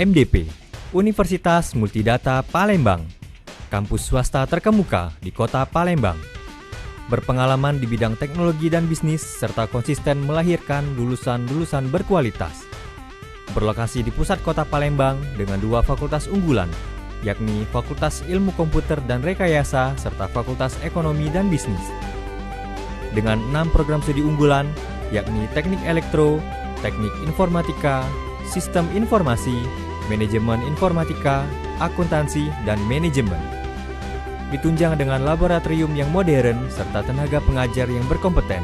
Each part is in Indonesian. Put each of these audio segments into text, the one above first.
MDP, Universitas Multidata Palembang, kampus swasta terkemuka di kota Palembang. Berpengalaman di bidang teknologi dan bisnis, serta konsisten melahirkan lulusan-lulusan berkualitas. Berlokasi di pusat kota Palembang dengan 2 fakultas unggulan, yakni Fakultas Ilmu Komputer dan Rekayasa serta Fakultas Ekonomi dan Bisnis. Dengan 6 program studi unggulan, yakni Teknik Elektro, Teknik Informatika, Sistem Informasi, Manajemen Informatika, Akuntansi, dan Manajemen. Ditunjang dengan laboratorium yang modern serta tenaga pengajar yang berkompeten.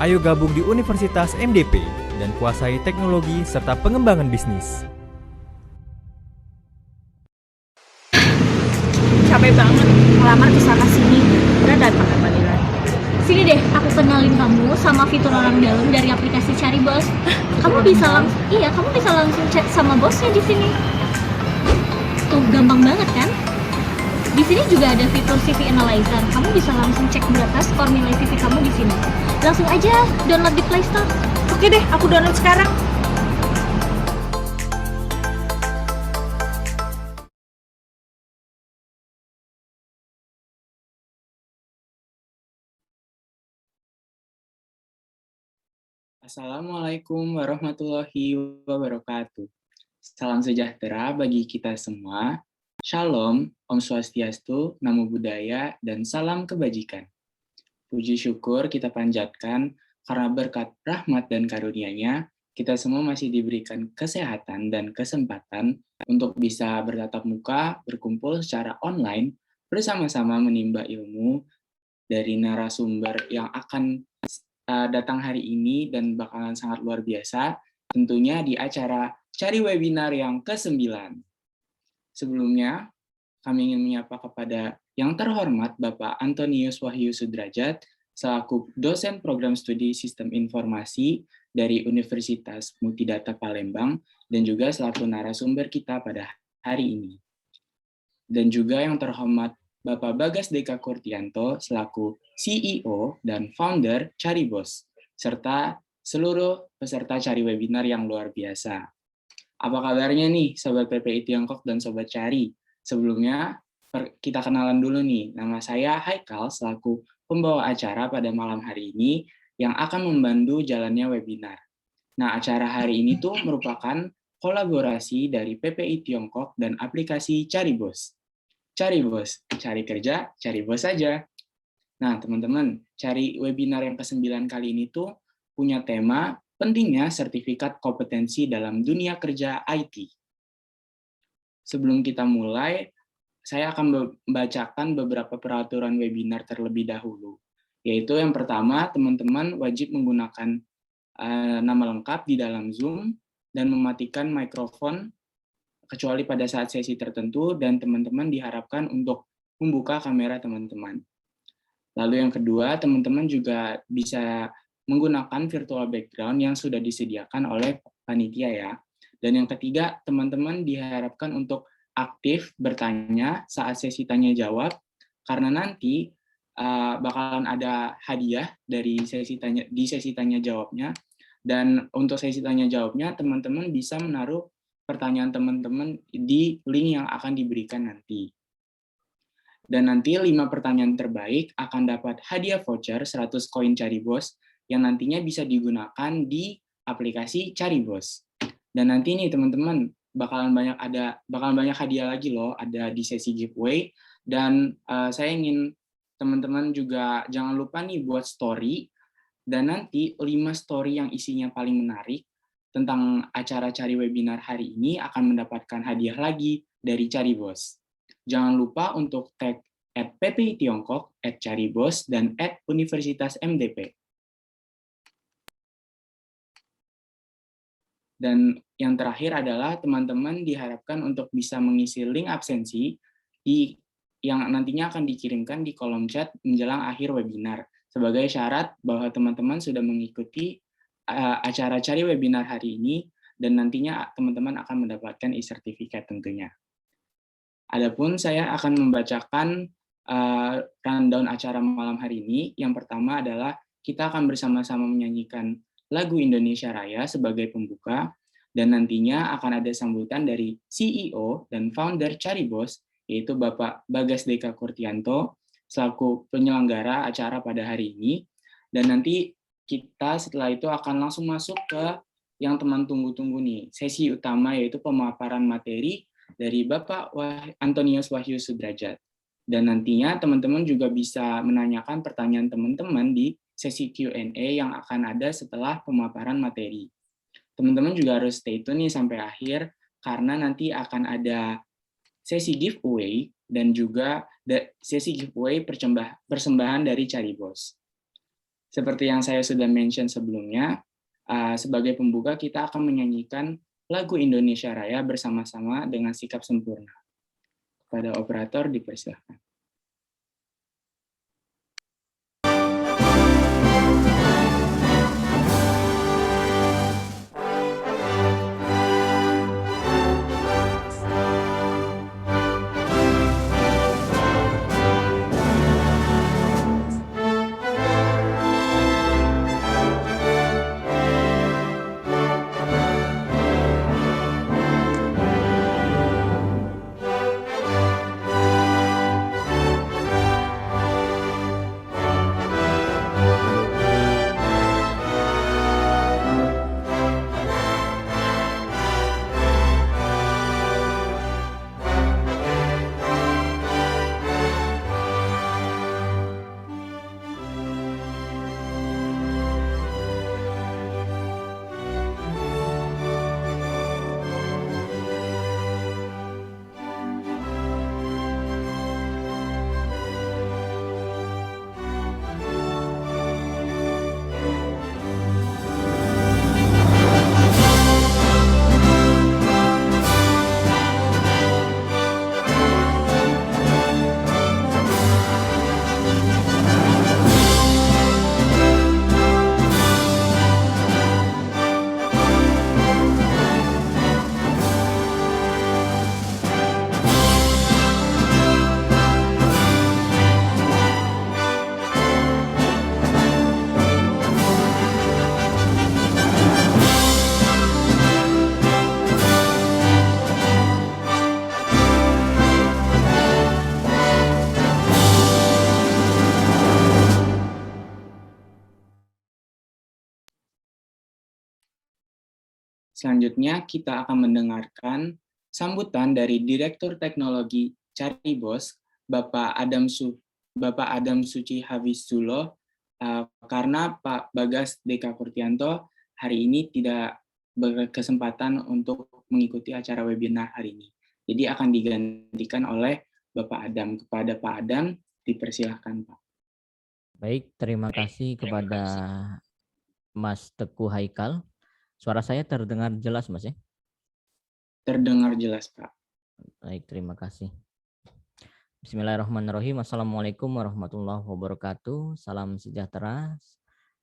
Ayo gabung di Universitas MDP dan kuasai teknologi serta pengembangan bisnis. Capek banget ngelamar ke sana sini, udah datang ke panggilan. Sini deh, aku kenalin kamu sama fitur orang dalam dari aplikasi Cari Bos. Kamu bisa langsung chat sama bosnya di sini. Tuh, gampang banget kan? Di sini juga ada fitur CV Analyzer. Kamu bisa langsung cek berapa skor nilai CV kamu di sini. Langsung aja download di Play Store. Oke deh, aku download sekarang. Assalamualaikum warahmatullahi wabarakatuh. Salam sejahtera bagi kita semua. Shalom, Om Swastiastu, Namo Buddhaya, dan salam kebajikan. Puji syukur kita panjatkan karena berkat rahmat dan karunia-Nya, kita semua masih diberikan kesehatan dan kesempatan untuk bisa bertatap muka, berkumpul secara online, bersama-sama menimba ilmu dari narasumber yang akan datang hari ini dan bakalan sangat luar biasa, tentunya di acara Cari Webinar yang ke-9. Sebelumnya, kami ingin menyapa kepada yang terhormat Bapak Antonius Wahyu Sudrajat, selaku dosen program studi Sistem Informasi dari Universitas Multidata Palembang, dan juga selaku narasumber kita pada hari ini. Dan juga yang terhormat Bapak Bagas Deka Kurtianto, selaku CEO dan founder Cari Bos, serta seluruh peserta Cari Webinar yang luar biasa. Apa kabarnya nih, Sobat PPI Tiongkok dan Sobat Cari? Sebelumnya, kita kenalan dulu nih. Nama saya Haikal, selaku pembawa acara pada malam hari ini yang akan membantu jalannya webinar. Nah, acara hari ini tuh merupakan kolaborasi dari PPI Tiongkok dan aplikasi Cari Bos. Cari Bos, cari kerja, cari bos saja. Nah, teman-teman, Cari Webinar yang ke-9 kali ini tuh punya tema pentingnya sertifikat kompetensi dalam dunia kerja IT. Sebelum kita mulai, saya akan membacakan beberapa peraturan webinar terlebih dahulu. Yaitu yang pertama, teman-teman wajib menggunakan nama lengkap di dalam Zoom dan mematikan mikrofon kecuali pada saat sesi tertentu, dan teman-teman diharapkan untuk membuka kamera teman-teman. Lalu yang kedua, teman-teman juga bisa menggunakan virtual background yang sudah disediakan oleh panitia ya. Dan yang ketiga, teman-teman diharapkan untuk aktif bertanya saat sesi tanya jawab, karena nanti bakalan ada hadiah dari sesi tanya jawabnya. Dan untuk sesi tanya jawabnya, teman-teman bisa menaruh pertanyaan teman-teman di link yang akan diberikan nanti. Dan nanti 5 pertanyaan terbaik akan dapat hadiah voucher 100 koin Cari Bos yang nantinya bisa digunakan di aplikasi Cari Bos. Dan nanti nih teman-teman bakalan banyak hadiah lagi loh, ada di sesi giveaway. Dan saya ingin teman-teman juga jangan lupa nih buat story, dan nanti 5 story yang isinya paling menarik tentang acara Cari Webinar hari ini akan mendapatkan hadiah lagi dari Cari Bos. Jangan lupa untuk tag @PPI Tiongkok, @Cari Bos, dan @Universitas MDP. Dan yang terakhir adalah teman-teman diharapkan untuk bisa mengisi link absensi yang nantinya akan dikirimkan di kolom chat menjelang akhir webinar, sebagai syarat bahwa teman-teman sudah mengikuti acara Cari Webinar hari ini, dan nantinya teman-teman akan mendapatkan e-sertifikat tentunya. Adapun saya akan membacakan rundown acara malam hari ini. Yang pertama adalah kita akan bersama-sama menyanyikan lagu Indonesia Raya sebagai pembuka, Dan nantinya akan ada sambutan dari CEO dan founder Caribos, yaitu Bapak Bagas Deka Kurtianto, selaku penyelenggara acara pada hari ini. Dan nanti kita setelah itu akan langsung masuk ke yang teman tunggu-tunggu nih, sesi utama yaitu pemaparan materi dari Bapak Antonius Wahyu Sudrajat. Dan nantinya teman-teman juga bisa menanyakan pertanyaan teman-teman di sesi Q&A yang akan ada setelah pemaparan materi. Teman-teman juga harus stay tune nih sampai akhir, karena nanti akan ada sesi giveaway dan juga sesi giveaway persembahan dari Caribos. Seperti yang saya sudah mention sebelumnya, sebagai pembuka kita akan menyanyikan lagu Indonesia Raya bersama-sama dengan sikap sempurna. Kepada operator dipersilakan. Selanjutnya, kita akan mendengarkan sambutan dari Direktur Teknologi Caribos, Bapak Adam Suci Hafizulo, karena Pak Bagas Deka Kurtianto hari ini tidak berkesempatan untuk mengikuti acara webinar hari ini. Jadi akan digantikan oleh Bapak Adam. Kepada Pak Adam, dipersilahkan Pak. Baik, terima kasih kepada Mas Teguh Haikal. Suara saya terdengar jelas, Mas ya? Terdengar jelas, Pak. Baik, terima kasih. Bismillahirrahmanirrahim. Assalamualaikum warahmatullahi wabarakatuh. Salam sejahtera.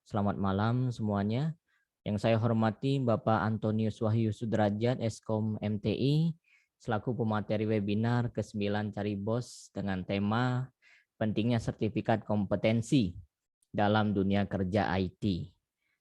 Selamat malam semuanya. Yang saya hormati Bapak Antonius Wahyu Sudrajat, Eskom MTI, selaku pemateri webinar ke-9 Caribos dengan tema pentingnya sertifikat kompetensi dalam dunia kerja IT.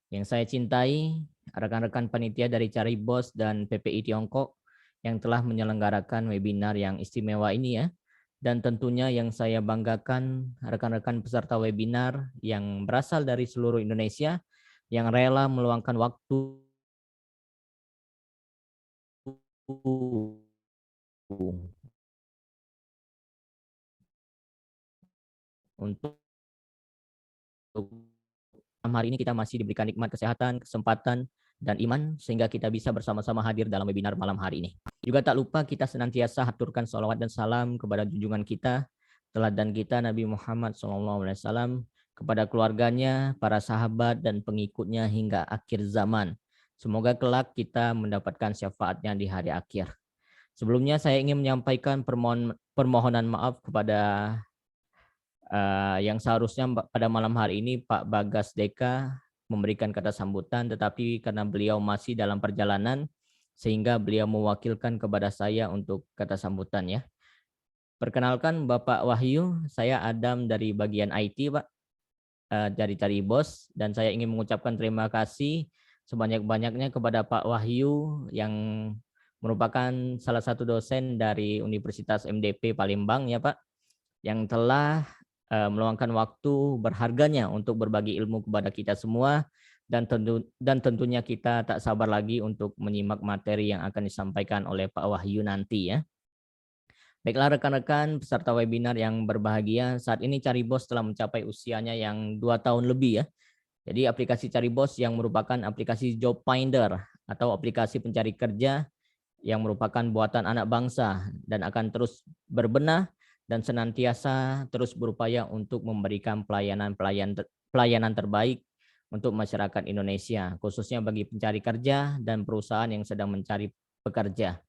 Yang saya cintai, rekan-rekan panitia dari Caribos dan PPI Tiongkok yang telah menyelenggarakan webinar yang istimewa ini ya. Dan tentunya yang saya banggakan rekan-rekan peserta webinar yang berasal dari seluruh Indonesia yang rela meluangkan waktu untuk hari ini kita masih diberikan nikmat kesehatan, kesempatan, dan iman sehingga kita bisa bersama-sama hadir dalam webinar malam hari ini. Juga tak lupa kita senantiasa haturkan sholawat dan salam kepada junjungan kita, teladan kita Nabi Muhammad SAW, kepada keluarganya, para sahabat, dan pengikutnya hingga akhir zaman. Semoga kelak kita mendapatkan syafaatnya di hari akhir. Sebelumnya saya ingin menyampaikan permohonan maaf kepada yang seharusnya pada malam hari ini Pak Bagas Deka memberikan kata sambutan, tetapi karena beliau masih dalam perjalanan, sehingga beliau mewakilkan kepada saya untuk kata sambutan ya. Perkenalkan Bapak Wahyu, saya Adam dari bagian IT Pak, dari Caribos, dan saya ingin mengucapkan terima kasih sebanyak-banyaknya kepada Pak Wahyu yang merupakan salah satu dosen dari Universitas MDP Palembang ya Pak, yang telah meluangkan waktu berharganya untuk berbagi ilmu kepada kita semua, dan tentunya kita tak sabar lagi untuk menyimak materi yang akan disampaikan oleh Pak Wahyu nanti ya. Baiklah rekan-rekan peserta webinar yang berbahagia, saat ini Caribos telah mencapai usianya yang 2 tahun lebih ya. Jadi aplikasi Caribos yang merupakan aplikasi job finder atau aplikasi pencari kerja yang merupakan buatan anak bangsa dan akan terus berbenah dan senantiasa terus berupaya untuk memberikan pelayanan terbaik untuk masyarakat Indonesia, khususnya bagi pencari kerja dan perusahaan yang sedang mencari pekerja.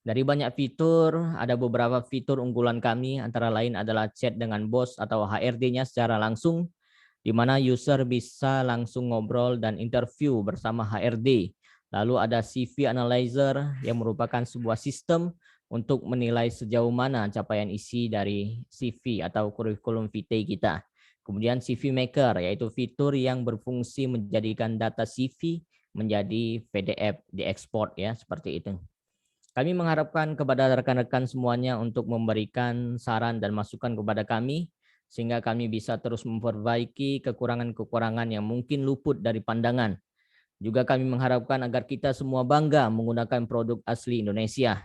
Dari banyak fitur, ada beberapa fitur unggulan kami, antara lain adalah chat dengan bos atau HRD-nya secara langsung, di mana user bisa langsung ngobrol dan interview bersama HRD. Lalu ada CV Analyzer yang merupakan sebuah sistem untuk menilai sejauh mana capaian isi dari CV atau kurikulum vitae kita. Kemudian CV Maker, yaitu fitur yang berfungsi menjadikan data CV menjadi PDF diekspor ya, seperti itu. Kami mengharapkan kepada rekan-rekan semuanya untuk memberikan saran dan masukan kepada kami, sehingga kami bisa terus memperbaiki kekurangan-kekurangan yang mungkin luput dari pandangan. Juga kami mengharapkan agar kita semua bangga menggunakan produk asli Indonesia.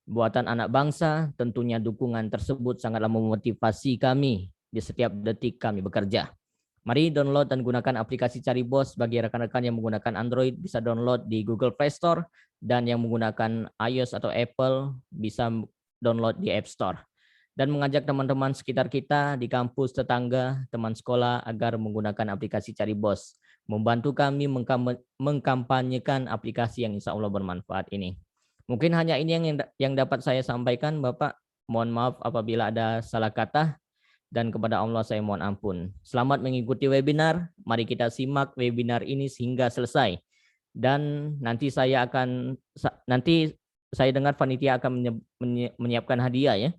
Buatan anak bangsa, tentunya dukungan tersebut sangatlah memotivasi kami di setiap detik kami bekerja. Mari download dan gunakan aplikasi Caribos. Bagi rekan-rekan yang menggunakan Android bisa download di Google Play Store, dan yang menggunakan iOS atau Apple bisa download di App Store. Dan mengajak teman-teman sekitar kita di kampus, tetangga, teman sekolah agar menggunakan aplikasi Caribos. Membantu kami mengkampanyekan aplikasi yang insya Allah bermanfaat ini. Mungkin hanya ini yang dapat saya sampaikan Bapak. Mohon maaf apabila ada salah kata. Dan kepada Allah saya mohon ampun. Selamat mengikuti webinar. Mari kita simak webinar ini sehingga selesai. Dan nanti saya dengar panitia akan menyiapkan hadiah ya,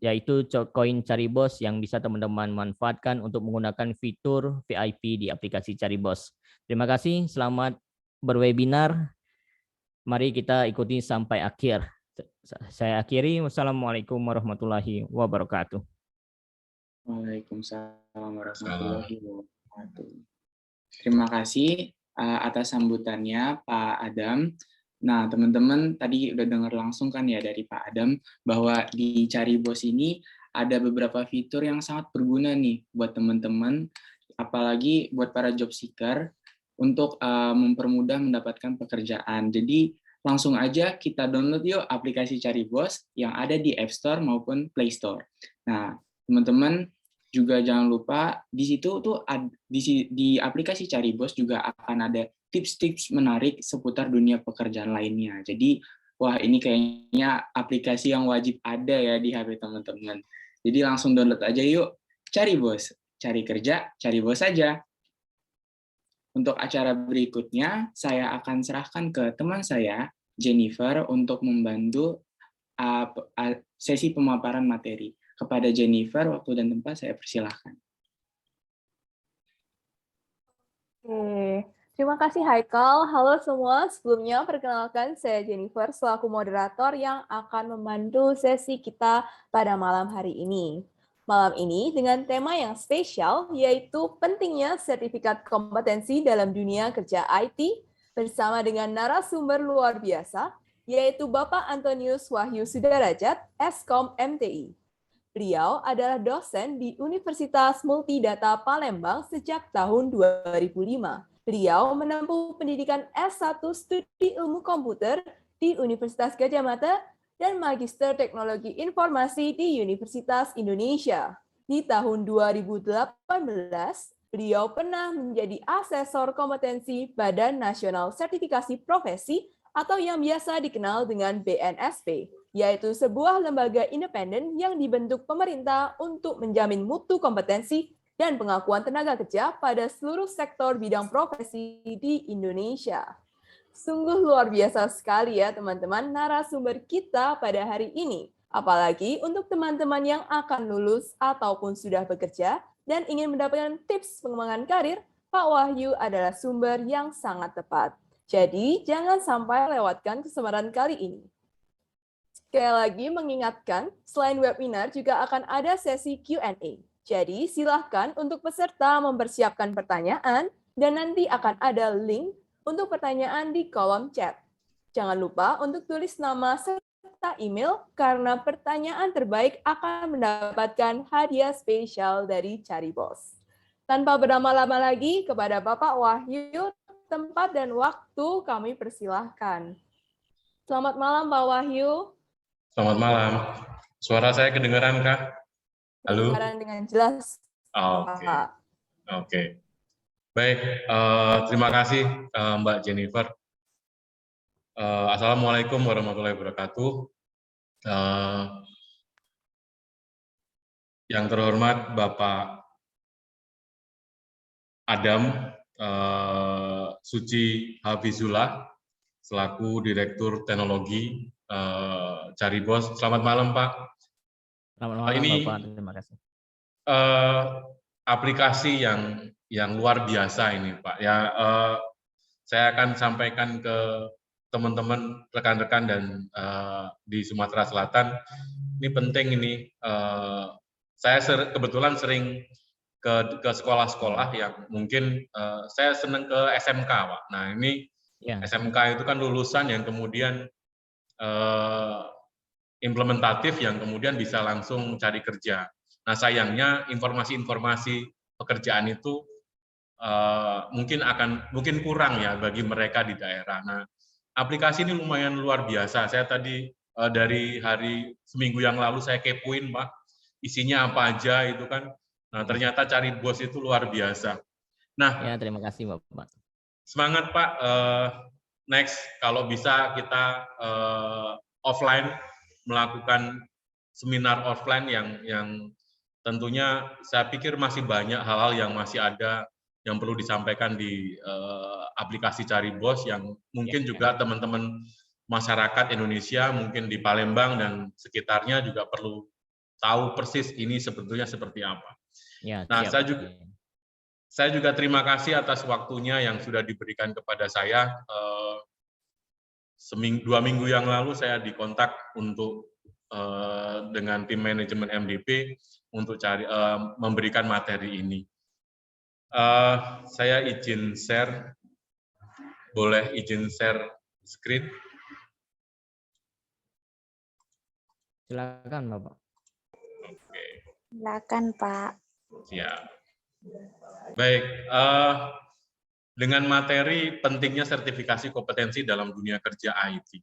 yaitu koin Caribos yang bisa teman-teman manfaatkan untuk menggunakan fitur VIP di aplikasi Caribos. Terima kasih, selamat berwebinar. Mari kita ikuti sampai akhir. Saya akhiri. Wassalamualaikum warahmatullahi wabarakatuh. Waalaikumsalam warahmatullahi wabarakatuh. Terima kasih atas sambutannya Pak Adam. Nah, teman-teman tadi udah dengar langsung kan ya dari Pak Adam bahwa di Caribos ini ada beberapa fitur yang sangat berguna nih buat teman-teman, apalagi buat para job seeker untuk mempermudah mendapatkan pekerjaan. Jadi langsung aja kita download yuk aplikasi Caribos yang ada di App Store maupun Play Store. Nah, teman-teman juga jangan lupa di situ tuh di aplikasi Caribos juga akan ada tips-tips menarik seputar dunia pekerjaan lainnya. Jadi wah ini kayaknya aplikasi yang wajib ada ya di HP teman-teman. Jadi langsung download aja yuk Caribos. Cari kerja, Caribos saja. Untuk acara berikutnya saya akan serahkan ke teman saya Jennifer untuk membantu sesi pemaparan materi. Kepada Jennifer, waktu dan tempat saya persilahkan. Oke, terima kasih Haikal. Halo semua, sebelumnya perkenalkan saya Jennifer selaku moderator yang akan membantu sesi kita pada malam hari ini. Malam ini dengan tema yang spesial yaitu pentingnya sertifikat kompetensi dalam dunia kerja IT bersama dengan narasumber luar biasa yaitu Bapak Antonius Wahyu Sudarajat, Eskom MTI. Beliau adalah dosen di Universitas Multidata Palembang sejak tahun 2005. Beliau menempuh pendidikan S1 Studi Ilmu Komputer di Universitas Gadjah Mada dan Magister Teknologi Informasi di Universitas Indonesia. Di tahun 2018, beliau pernah menjadi asesor kompetensi Badan Nasional Sertifikasi Profesi atau yang biasa dikenal dengan BNSP, yaitu sebuah lembaga independen yang dibentuk pemerintah untuk menjamin mutu kompetensi dan pengakuan tenaga kerja pada seluruh sektor bidang profesi di Indonesia. Sungguh luar biasa sekali ya teman-teman narasumber kita pada hari ini. Apalagi untuk teman-teman yang akan lulus ataupun sudah bekerja dan ingin mendapatkan tips pengembangan karir, Pak Wahyu adalah sumber yang sangat tepat. Jadi, jangan sampai lewatkan kesempatan kali ini. Sekali lagi mengingatkan, selain webinar juga akan ada sesi Q&A. Jadi, silahkan untuk peserta mempersiapkan pertanyaan dan nanti akan ada link untuk pertanyaan di kolom chat. Jangan lupa untuk tulis nama serta email karena pertanyaan terbaik akan mendapatkan hadiah spesial dari Caribos. Tanpa berlama-lama lagi, kepada Bapak Wahyu, tempat dan waktu kami persilahkan. Selamat malam, Pak Wahyu. Selamat malam. Suara saya kedengaran, Kak? Halo? Kedengaran dengan jelas, Oke. Pak. Oke. Baik, terima kasih Mbak Jennifer. Assalamualaikum warahmatullahi wabarakatuh. Yang terhormat Bapak Adam Suci Hafizullah, selaku Direktur Teknologi Caribos. Selamat malam, Pak. Selamat malam, Ini Bapak. Terima kasih. aplikasi yang luar biasa ini, Pak. Ya, saya akan sampaikan ke teman-teman, rekan-rekan dan di Sumatera Selatan. Ini penting ini. Saya kebetulan sering ke sekolah-sekolah yang mungkin saya senang ke SMK, Pak. Nah, ini Ya. SMK itu kan lulusan yang kemudian implementatif yang kemudian bisa langsung cari kerja. Nah, sayangnya informasi-informasi pekerjaan itu mungkin kurang ya bagi mereka di daerah. Nah, aplikasi ini lumayan luar biasa. Saya tadi dari seminggu yang lalu saya kepoin, Pak, isinya apa aja itu kan. Nah, ternyata Caribos itu luar biasa. Nah, Ya, terima kasih, Bapak. semangat, Pak. Next, kalau bisa kita offline, melakukan seminar offline yang tentunya saya pikir masih banyak hal-hal yang masih ada yang perlu disampaikan di aplikasi Caribos yang mungkin juga teman-teman masyarakat Indonesia mungkin di Palembang dan sekitarnya juga perlu tahu persis ini sebetulnya seperti apa. Ya, Nah, siap. saya juga terima kasih atas waktunya yang sudah diberikan kepada saya. 2 minggu yang lalu saya dikontak untuk dengan tim manajemen MDP untuk memberikan materi ini. Saya izin share, boleh izin share screen? Silakan, Bapak. Oke. Silakan, Pak. Siap. Baik, dengan materi pentingnya sertifikasi kompetensi dalam dunia kerja IT.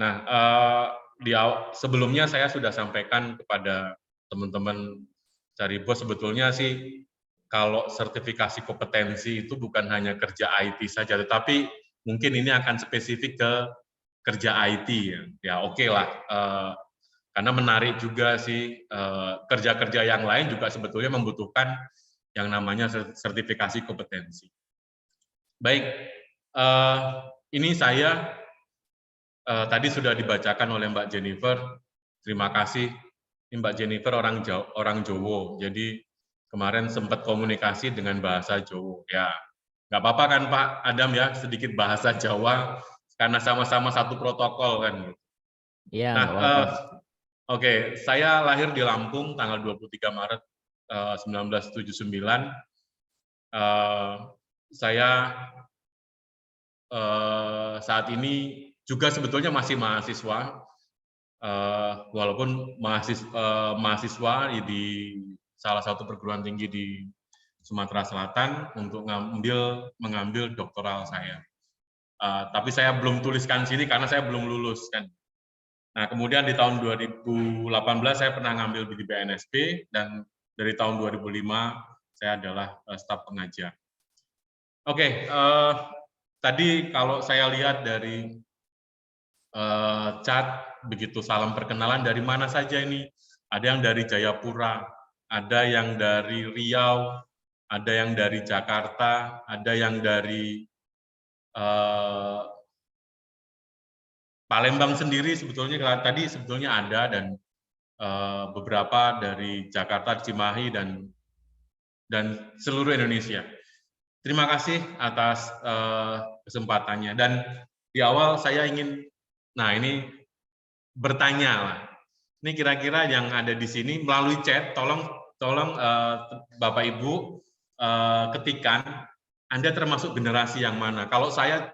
Nah, sebelumnya saya sudah sampaikan kepada teman-teman Caribos, sebetulnya sih kalau sertifikasi kompetensi itu bukan hanya kerja IT saja, tetapi mungkin ini akan spesifik ke kerja IT. Ya oke lah, karena menarik juga sih kerja-kerja yang lain juga sebetulnya membutuhkan yang namanya sertifikasi kompetensi. Baik, ini saya tadi sudah dibacakan oleh Mbak Jennifer. Terima kasih. Ini Mbak Jennifer orang Jawa. Jadi kemarin sempat komunikasi dengan bahasa Jawa. Ya, nggak apa-apa kan Pak Adam ya, sedikit bahasa Jawa karena sama-sama satu protokol kan. Iya. Nah, oke, saya lahir di Lampung tanggal 23 Maret 1979. Saya saat ini juga sebetulnya masih mahasiswa, walaupun mahasiswa di salah satu perguruan tinggi di Sumatera Selatan untuk mengambil doktoral saya. Tapi saya belum tuliskan sini karena saya belum lulus kan. Nah, kemudian di tahun 2018 saya pernah ngambil di BNSP dan dari tahun 2005 saya adalah staf pengajar. Oke, tadi kalau saya lihat dari chat begitu salam perkenalan dari mana saja ini? Ada yang dari Jayapura, ada yang dari Riau, ada yang dari Jakarta, ada yang dari Palembang sendiri sebetulnya tadi sebetulnya ada dan beberapa dari Jakarta, Cimahi dan seluruh Indonesia. terima kasih atas kesempatannya. Dan di awal saya ingin, nah ini bertanya lah. Ini kira-kira yang ada di sini melalui chat, tolong Bapak Ibu ketikan Anda termasuk generasi yang mana. Kalau saya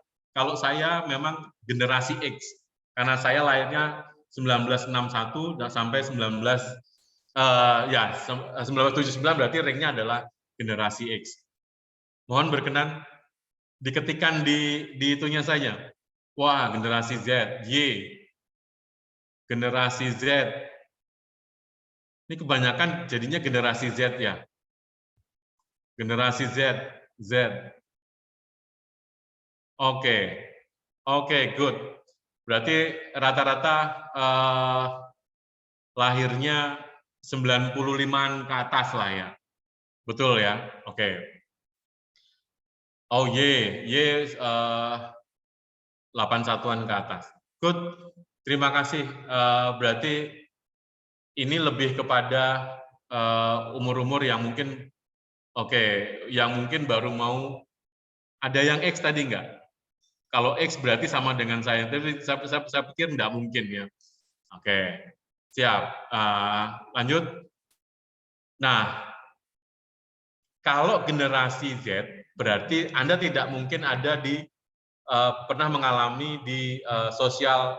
memang generasi X, karena saya lahirnya 1961 dan sampai 1979, berarti ringnya adalah generasi X. Mohon berkenan diketikkan di itunya saja. Wah, generasi Z, Y, generasi Z. Ini kebanyakan jadinya generasi Z ya. Generasi Z, Z. Oke, good. Berarti rata-rata lahirnya 95-an ke atas lah ya. Betul ya? Oke. Oh, Y 81-an ke atas. Good. Terima kasih. Berarti ini lebih kepada umur-umur yang mungkin yang mungkin baru mau, ada yang X tadi enggak? Kalau X berarti sama dengan saya, tapi saya pikir enggak mungkin ya. Oke, siap. Lanjut. Nah, kalau generasi Z, berarti Anda tidak mungkin ada pernah mengalami di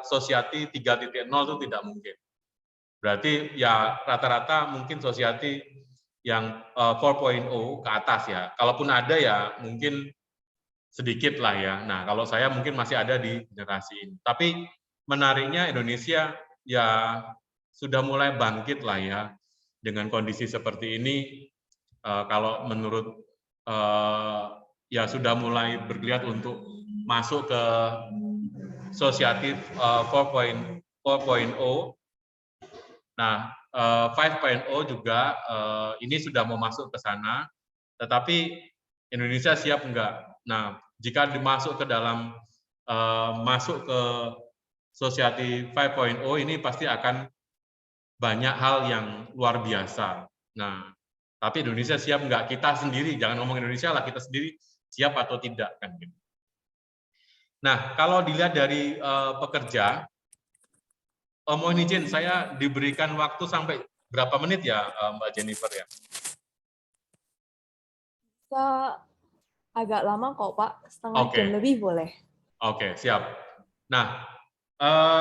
Society 3.0 itu tidak mungkin. Berarti ya rata-rata mungkin Society yang 4.0 ke atas ya. Kalaupun ada ya mungkin sedikit lah ya. Nah, kalau saya mungkin masih ada di generasi ini. Tapi menariknya Indonesia ya sudah mulai bangkit lah ya dengan kondisi seperti ini. Kalau menurut ya sudah mulai bergeliat untuk masuk ke Society 4.0. Nah, 5.0 juga ini sudah mau masuk ke sana, tetapi Indonesia siap enggak? Nah, jika dimasuk ke dalam masuk ke Society 5.0 ini pasti akan banyak hal yang luar biasa. Nah, tapi Indonesia siap enggak? Kita sendiri, jangan ngomong Indonesia lah, kita sendiri siap atau tidak kan gitu. Nah, kalau dilihat dari pekerja, mohon izin saya diberikan waktu sampai berapa menit ya Mbak Jennifer ya? Bisa agak lama kok Pak, setengah jam lebih boleh. Oke, siap. Nah,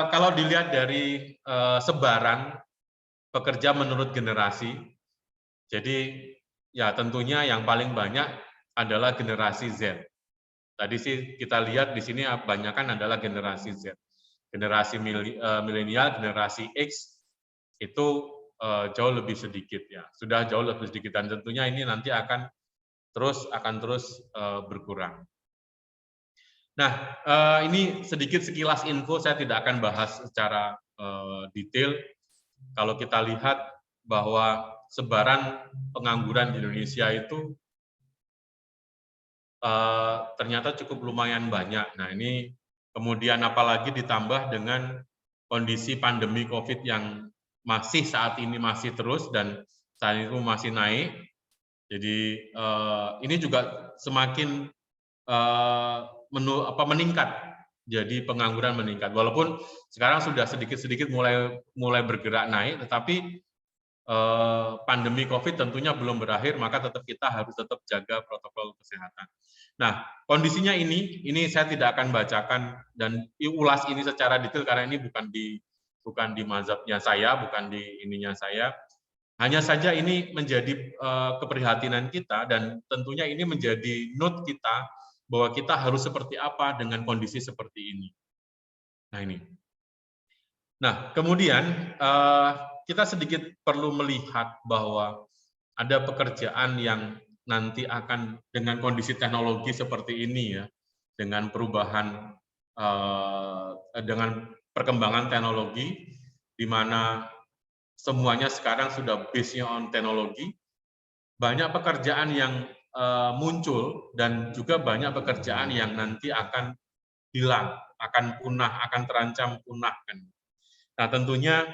kalau dilihat dari sebaran pekerja menurut generasi, jadi ya tentunya yang paling banyak adalah generasi Z. Tadi sih kita lihat di sini kebanyakan adalah generasi Z. Generasi milenial, generasi X itu jauh lebih sedikit ya, sudah jauh lebih sedikit, dan tentunya ini nanti akan terus berkurang. Nah, ini sedikit sekilas info, saya tidak akan bahas secara detail. Kalau kita lihat bahwa sebaran pengangguran di Indonesia itu ternyata cukup lumayan banyak. Nah, ini kemudian apalagi ditambah dengan kondisi pandemi COVID yang masih saat ini masih terus dan saat itu masih naik. Jadi ini juga semakin meningkat. Jadi pengangguran meningkat. Walaupun sekarang sudah sedikit-sedikit mulai bergerak naik, tetapi pandemi COVID tentunya belum berakhir, maka kita harus tetap jaga protokol kesehatan. Nah, kondisinya ini saya tidak akan bacakan dan ulas ini secara detail karena ini bukan di mazhabnya saya, bukan di ininya saya. Hanya saja ini menjadi keprihatinan kita dan tentunya ini menjadi note kita bahwa kita harus seperti apa dengan kondisi seperti ini. Nah, ini. Nah, kemudian kita sedikit perlu melihat bahwa ada pekerjaan yang nanti akan dengan kondisi teknologi seperti ini ya, dengan perubahan, dengan perkembangan teknologi, di mana semuanya sekarang sudah base-nya on teknologi, banyak pekerjaan yang muncul dan juga banyak pekerjaan yang nanti akan hilang, akan punah, akan terancam punah kan. Nah, tentunya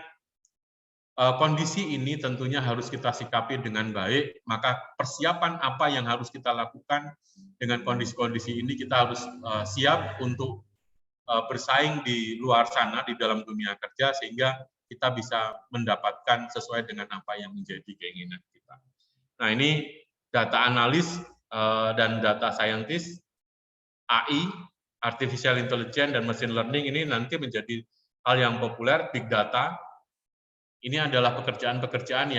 kondisi ini tentunya harus kita sikapi dengan baik, maka persiapan apa yang harus kita lakukan dengan kondisi-kondisi ini, kita harus siap untuk bersaing di luar sana, di dalam dunia kerja, sehingga kita bisa mendapatkan sesuai dengan apa yang menjadi keinginan kita. Nah, ini data analis dan data scientist, AI, artificial intelligence, dan machine learning ini nanti menjadi hal yang populer, big data. Ini adalah pekerjaan-pekerjaan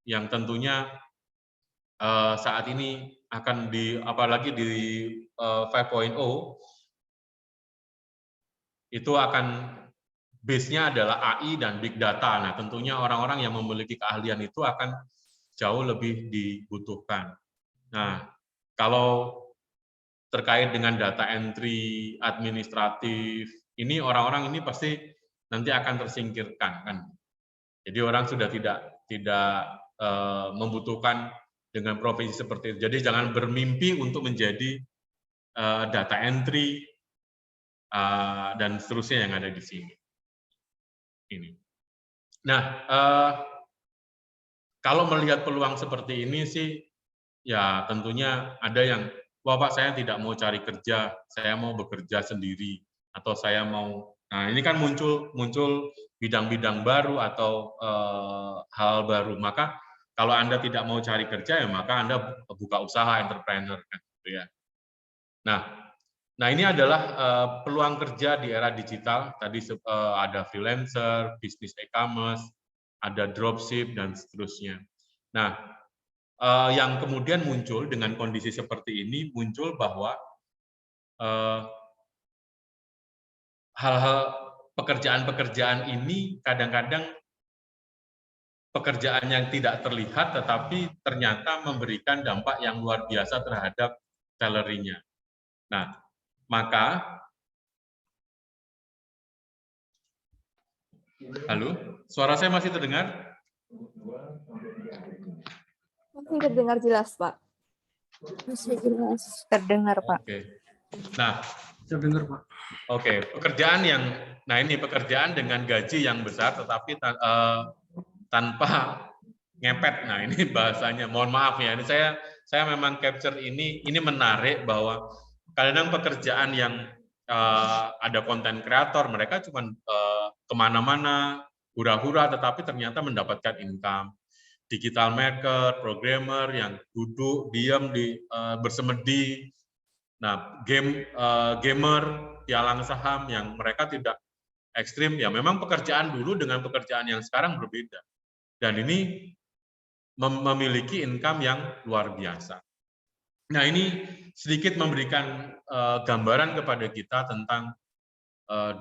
yang tentunya saat ini akan apalagi di 5.0 itu akan base-nya adalah AI dan big data. Nah, tentunya orang-orang yang memiliki keahlian itu akan jauh lebih dibutuhkan. Nah, kalau terkait dengan data entry, administratif, ini orang-orang ini pasti nanti akan tersingkirkan, kan? Jadi orang sudah tidak membutuhkan dengan profesi seperti itu. Jadi jangan bermimpi untuk menjadi data entry dan seterusnya yang ada di sini. Ini. Nah, kalau melihat peluang seperti ini sih, ya tentunya ada yang, wah Pak, saya tidak mau cari kerja, saya mau bekerja sendiri, atau saya mau. Nah, ini kan muncul bidang-bidang baru atau hal baru. Maka kalau Anda tidak mau cari kerja, ya maka Anda buka usaha, entrepreneur, kan, gitu ya. Nah ini adalah peluang kerja di era digital. Tadi ada freelancer, bisnis e-commerce, ada dropship, dan seterusnya. Nah, yang kemudian muncul dengan kondisi seperti ini, muncul bahwa hal-hal pekerjaan-pekerjaan ini kadang-kadang pekerjaan yang tidak terlihat tetapi ternyata memberikan dampak yang luar biasa terhadap salary-nya. Nah, maka halo, suara saya masih terdengar? Masih terdengar jelas, Pak. Masih jelas terdengar, Pak. Oke. Nah, terdengar, Pak. Oke, pekerjaan dengan gaji yang besar tetapi tanpa ngepet. Nah, ini bahasanya. Mohon maaf ya. Ini saya memang capture ini menarik bahwa kadang pekerjaan yang ada konten kreator, mereka cuma kemana-mana, hura-hura, tetapi ternyata mendapatkan income. Digital marketer, programmer yang duduk, diam, bersemedi. Nah, gamer, pialang saham yang mereka tidak ekstrim, ya memang pekerjaan dulu dengan pekerjaan yang sekarang berbeda. Dan ini memiliki income yang luar biasa. Nah, ini sedikit memberikan gambaran kepada kita tentang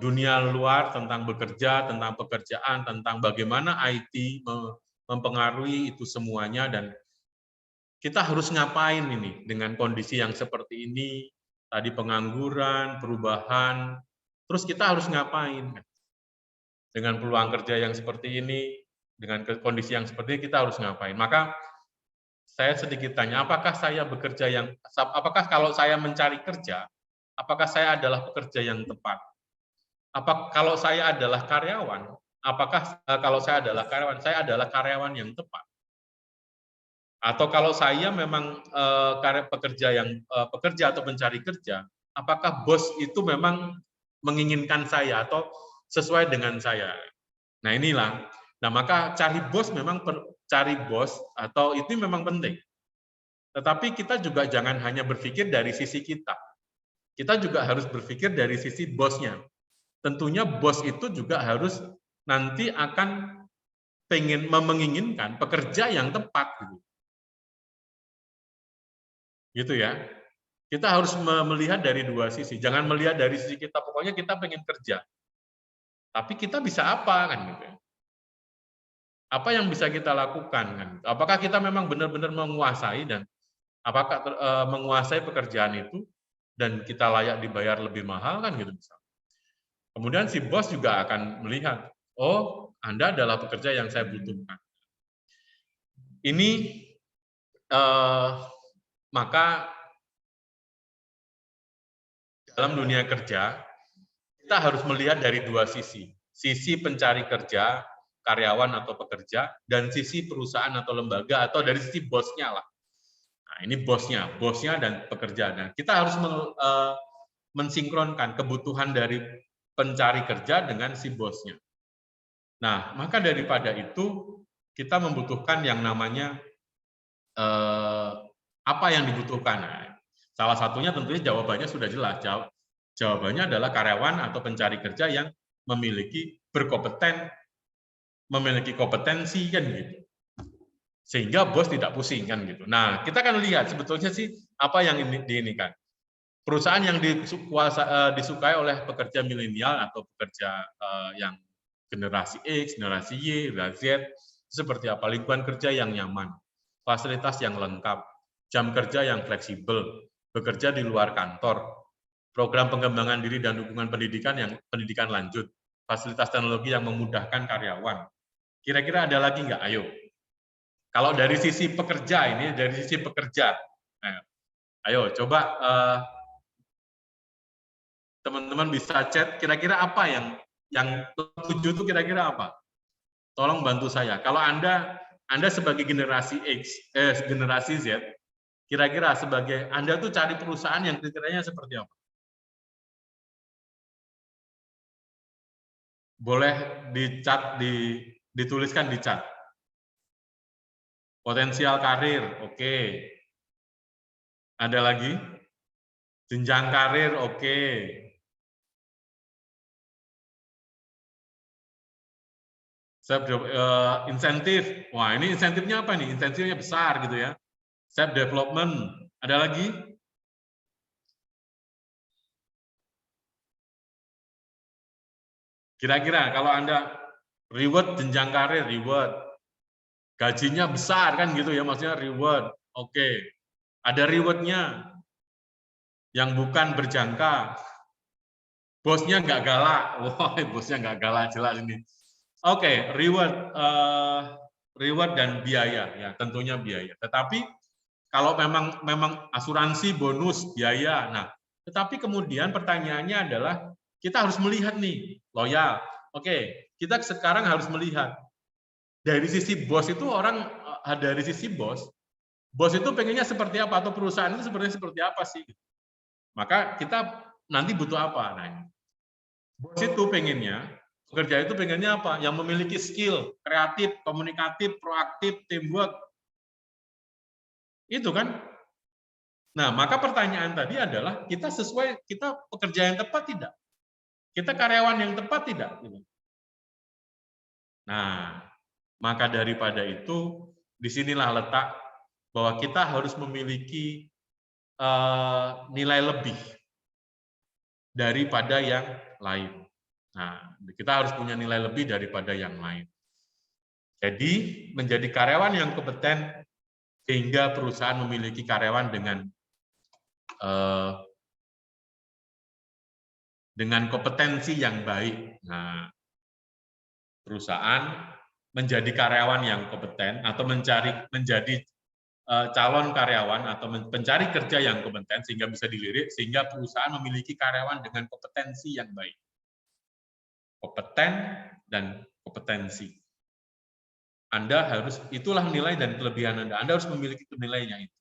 dunia luar, tentang bekerja, tentang pekerjaan, tentang bagaimana IT mempengaruhi itu semuanya, dan kita harus ngapain ini dengan kondisi yang seperti ini, tadi pengangguran, perubahan, terus kita harus ngapain? Dengan peluang kerja yang seperti ini, dengan kondisi yang seperti ini, kita harus ngapain? Maka saya sedikit tanya, apakah kalau saya mencari kerja, apakah saya adalah pekerja yang tepat? Kalau saya adalah karyawan, apakah kalau saya adalah karyawan yang tepat? Atau kalau saya memang pekerja atau pencari kerja, apakah bos itu memang menginginkan saya atau sesuai dengan saya? Nah inilah. Nah maka cari bos atau itu memang penting. Tetapi kita juga jangan hanya berpikir dari sisi kita. Kita juga harus berpikir dari sisi bosnya. Tentunya bos itu juga harus nanti akan menginginkan pekerja yang tepat. Gitu ya. Kita harus melihat dari dua sisi. Jangan melihat dari sisi kita, pokoknya kita pengen kerja. Tapi kita bisa apa kan gitu. Apa yang bisa kita lakukan kan? Apakah kita memang benar-benar menguasai dan apakah menguasai pekerjaan itu dan kita layak dibayar lebih mahal kan gitu misalnya. Kemudian si bos juga akan melihat, oh, Anda adalah pekerja yang saya butuhkan. Ini maka dalam dunia kerja kita harus melihat dari dua sisi. Sisi pencari kerja, karyawan atau pekerja, dan sisi perusahaan atau lembaga, atau dari sisi bosnya lah. Nah, ini bosnya dan pekerja. Nah, kita harus mensinkronkan kebutuhan dari pencari kerja dengan si bosnya. Nah, maka daripada itu, kita membutuhkan yang namanya apa yang dibutuhkan. Nah, salah satunya tentunya jawabannya sudah jelas. Jawabannya adalah karyawan atau pencari kerja yang memiliki kompetensi kan gitu. Sehingga bos tidak pusing kan gitu. Nah, kita akan lihat sebetulnya sih apa yang diinikan. Perusahaan yang disukai oleh pekerja milenial atau pekerja yang generasi X, generasi Y, generasi Z, seperti apa? Lingkungan kerja yang nyaman, fasilitas yang lengkap, jam kerja yang fleksibel, bekerja di luar kantor, program pengembangan diri dan dukungan pendidikan lanjut, fasilitas teknologi yang memudahkan karyawan. Kira-kira ada lagi nggak? Ayo. Kalau dari sisi pekerja ini, dari sisi pekerja, ayo coba teman-teman bisa chat. Kira-kira apa yang tujuh itu kira-kira apa? Tolong bantu saya. Kalau Anda sebagai generasi X, generasi Z, kira-kira sebagai Anda tuh cari perusahaan yang kriterianya seperti apa? Boleh dituliskan di chat. Potensial karir, oke. Ada lagi? Jenjang karir, oke. Insentif, wah ini insentifnya apa nih? Insentifnya besar gitu ya. Self development, ada lagi? Kira-kira kalau Anda reward jenjang karir, reward. Gajinya besar kan gitu ya, maksudnya reward. Oke. Ada rewardnya yang bukan berjangka. Bosnya nggak galak. Wah, bosnya nggak galak jelas ini. Oke, reward dan biaya ya, tentunya biaya. Tetapi kalau memang asuransi, bonus, biaya. Nah, tetapi kemudian pertanyaannya adalah kita harus melihat nih, loyal. Oke, kita sekarang harus melihat dari sisi bos itu dari sisi bos itu pengennya seperti apa atau perusahaan itu seperti apa sih? Maka kita nanti butuh apa? Nah, bos itu pengennya, pekerja itu pengennya apa? Yang memiliki skill, kreatif, komunikatif, proaktif, teamwork. Itu kan? Nah, maka pertanyaan tadi adalah kita pekerja yang tepat tidak? Kita karyawan yang tepat tidak? Nah, maka daripada itu, disinilah letak bahwa kita harus memiliki nilai lebih daripada yang lain. Nah, kita harus punya nilai lebih daripada yang lain. Jadi, menjadi karyawan yang kompeten sehingga perusahaan memiliki karyawan dengan kompetensi yang baik. Nah, perusahaan menjadi karyawan yang kompeten atau menjadi calon karyawan atau pencari kerja yang kompeten sehingga bisa dilirik, sehingga perusahaan memiliki karyawan dengan kompetensi yang baik. Kompeten dan kompetensi. Anda harus, itulah nilai dan kelebihan Anda. Anda harus memiliki nilainya itu.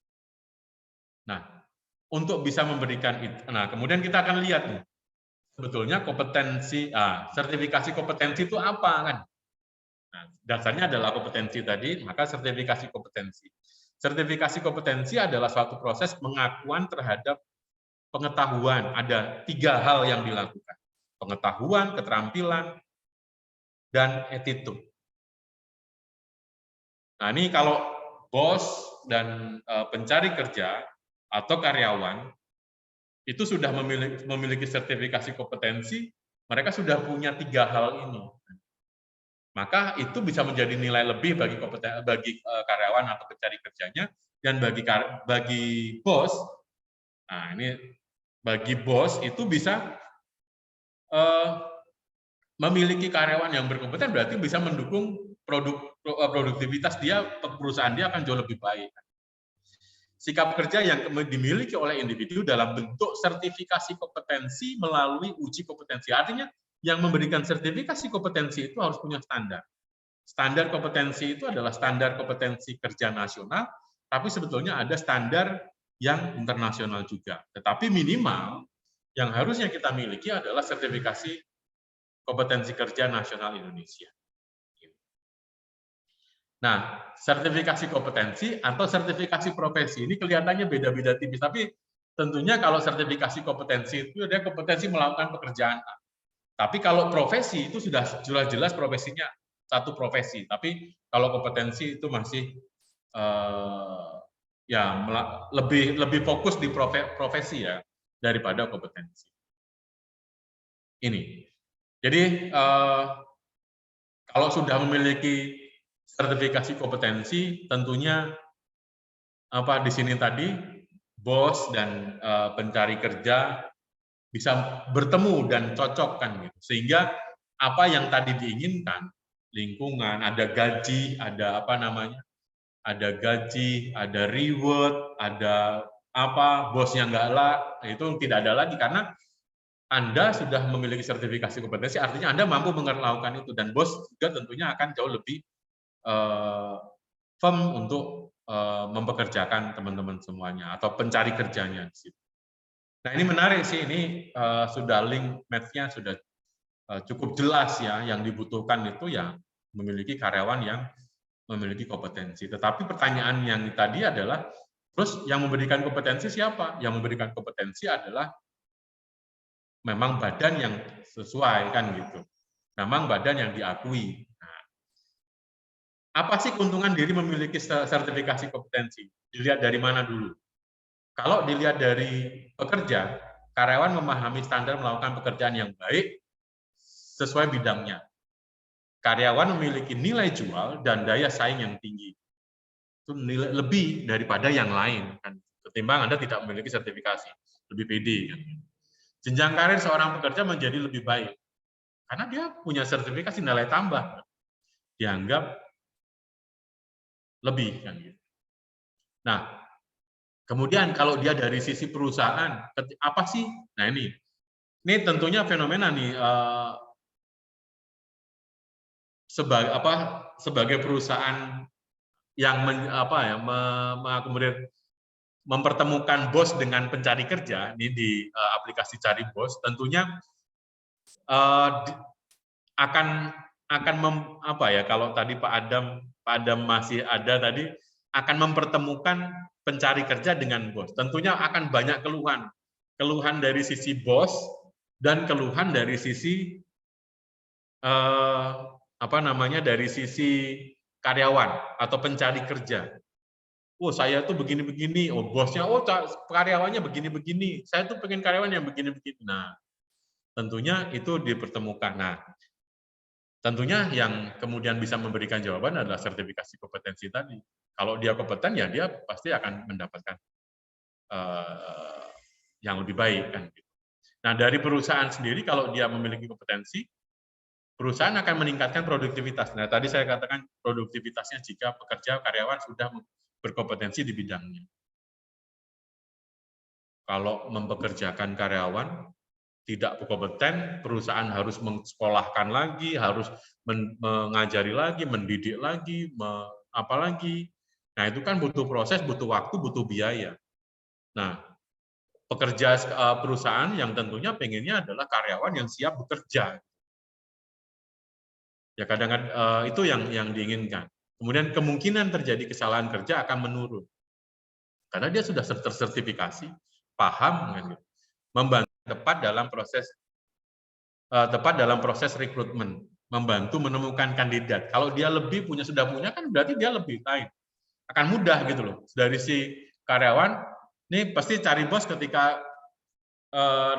Nah, untuk bisa memberikan itu. Nah, kemudian kita akan lihat nih, sebetulnya kompetensi, sertifikasi kompetensi itu apa kan? Nah, dasarnya adalah kompetensi tadi, maka sertifikasi kompetensi. Sertifikasi kompetensi adalah suatu proses pengakuan terhadap pengetahuan. Ada 3 hal yang dilakukan. Pengetahuan, keterampilan, dan attitude. Nah, ini kalau bos dan pencari kerja atau karyawan itu sudah memiliki sertifikasi kompetensi, mereka sudah punya 3 hal ini. Maka itu bisa menjadi nilai lebih bagi karyawan atau pencari kerjanya, dan bagi bos. Nah, ini bagi bos itu bisa memiliki karyawan yang berkompeten, berarti bisa mendukung produktivitas dia, perusahaan dia akan jauh lebih baik. Sikap kerja yang dimiliki oleh individu dalam bentuk sertifikasi kompetensi melalui uji kompetensi. Artinya yang memberikan sertifikasi kompetensi itu harus punya standar. Standar kompetensi itu adalah standar kompetensi kerja nasional, tapi sebetulnya ada standar yang internasional juga. Tetapi minimal yang harusnya kita miliki adalah sertifikasi kompetensi kerja nasional Indonesia. Nah, sertifikasi kompetensi atau sertifikasi profesi ini kelihatannya beda-beda tipis, tapi tentunya kalau sertifikasi kompetensi itu ada kompetensi melakukan pekerjaan. Tapi kalau profesi itu sudah jelas-jelas profesinya satu profesi, tapi kalau kompetensi itu masih lebih fokus di profesi ya daripada kompetensi. Ini. Jadi kalau sudah memiliki sertifikasi kompetensi, tentunya di sini tadi bos dan pencari kerja bisa bertemu dan cocok kan gitu. Sehingga apa yang tadi diinginkan, lingkungan, ada gaji, ada ada gaji, ada reward, ada bos yang itu tidak ada lagi karena Anda sudah memiliki sertifikasi kompetensi, artinya Anda mampu melakukan itu, dan bos juga tentunya akan jauh lebih firm untuk mempekerjakan teman-teman semuanya atau pencari kerjanya di situ. Nah, ini menarik sih, ini sudah link match-nya sudah cukup jelas ya, yang dibutuhkan itu ya memiliki karyawan yang memiliki kompetensi. Tetapi pertanyaan yang tadi adalah, terus yang memberikan kompetensi siapa? Yang memberikan kompetensi adalah memang badan yang sesuai kan gitu. Memang badan yang diakui. Nah, apa sih keuntungan diri memiliki sertifikasi kompetensi? Dilihat dari mana dulu? Kalau dilihat dari pekerja, karyawan memahami standar melakukan pekerjaan yang baik sesuai bidangnya. Karyawan memiliki nilai jual dan daya saing yang tinggi. Itu nilai lebih daripada yang lain kan. Ketimbang Anda tidak memiliki sertifikasi, lebih pede kan. Jenjang karir seorang pekerja menjadi lebih baik karena dia punya sertifikasi, nilai tambah dianggap lebih kan gitu. Nah, kemudian kalau dia dari sisi perusahaan, apa sih? Nah ini tentunya fenomena nih, sebagai perusahaan yang kemudian mempertemukan bos dengan pencari kerja, ini di aplikasi Cari Bos, tentunya kalau tadi Pak Adam masih ada tadi, akan mempertemukan pencari kerja dengan bos. Tentunya akan banyak keluhan dari sisi bos dan keluhan dari sisi dari sisi karyawan atau pencari kerja. Oh, saya tuh begini-begini, bosnya, karyawannya begini-begini, saya tuh pengen karyawan yang begini-begini. Nah, tentunya itu dipertemukan. Nah, tentunya yang kemudian bisa memberikan jawaban adalah sertifikasi kompetensi tadi. Kalau dia kompeten, ya dia pasti akan mendapatkan yang lebih baik kan. Nah, dari perusahaan sendiri, kalau dia memiliki kompetensi, perusahaan akan meningkatkan produktivitas. Nah, tadi saya katakan produktivitasnya jika pekerja karyawan sudah berkompetensi di bidangnya. Kalau mempekerjakan karyawan tidak berkompeten, perusahaan harus mensekolahkan lagi, harus mengajari lagi, mendidik lagi, apalagi. Nah, itu kan butuh proses, butuh waktu, butuh biaya. Nah, pekerja perusahaan yang tentunya pengennya adalah karyawan yang siap bekerja. Ya kadang-kadang itu yang diinginkan. Kemudian kemungkinan terjadi kesalahan kerja akan menurun. Karena dia sudah tersertifikasi, paham, membantu tepat dalam proses rekrutmen, membantu menemukan kandidat. Kalau dia sudah punya kan berarti dia lebih lain. Akan mudah gitu loh. Dari si karyawan, ini pasti Cari Bos ketika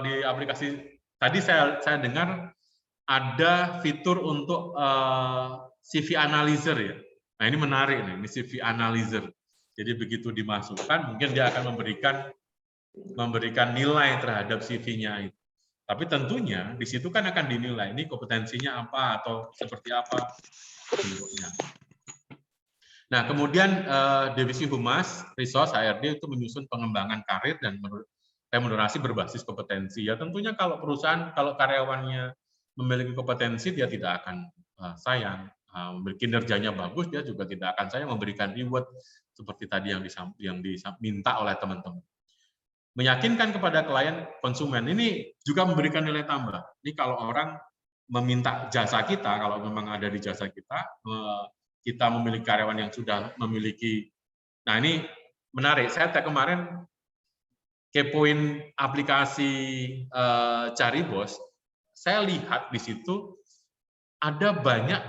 di aplikasi tadi saya dengar ada fitur untuk CV analyzer ya. Nah, ini menarik nih, ini CV analyzer. Jadi begitu dimasukkan, mungkin dia akan memberikan nilai terhadap CV-nya itu. Tapi tentunya di situ kan akan dinilai ini kompetensinya apa atau seperti apa bentuknya. Nah, kemudian Divisi Humas Resource HRD itu menyusun pengembangan karir dan remunerasi berbasis kompetensi. Ya tentunya kalau perusahaan, kalau karyawannya memiliki kompetensi, dia tidak akan sayang memiliki kinerjanya bagus, dia juga tidak akan saya memberikan reward seperti tadi yang diminta oleh teman-teman. Meyakinkan kepada klien konsumen ini juga memberikan nilai tambah. Ini kalau orang meminta jasa kita, kalau memang ada di jasa kita, kita memiliki karyawan yang sudah memiliki. Nah ini menarik. Saya kemarin kepoin aplikasi Cari Bos. Saya lihat di situ ada banyak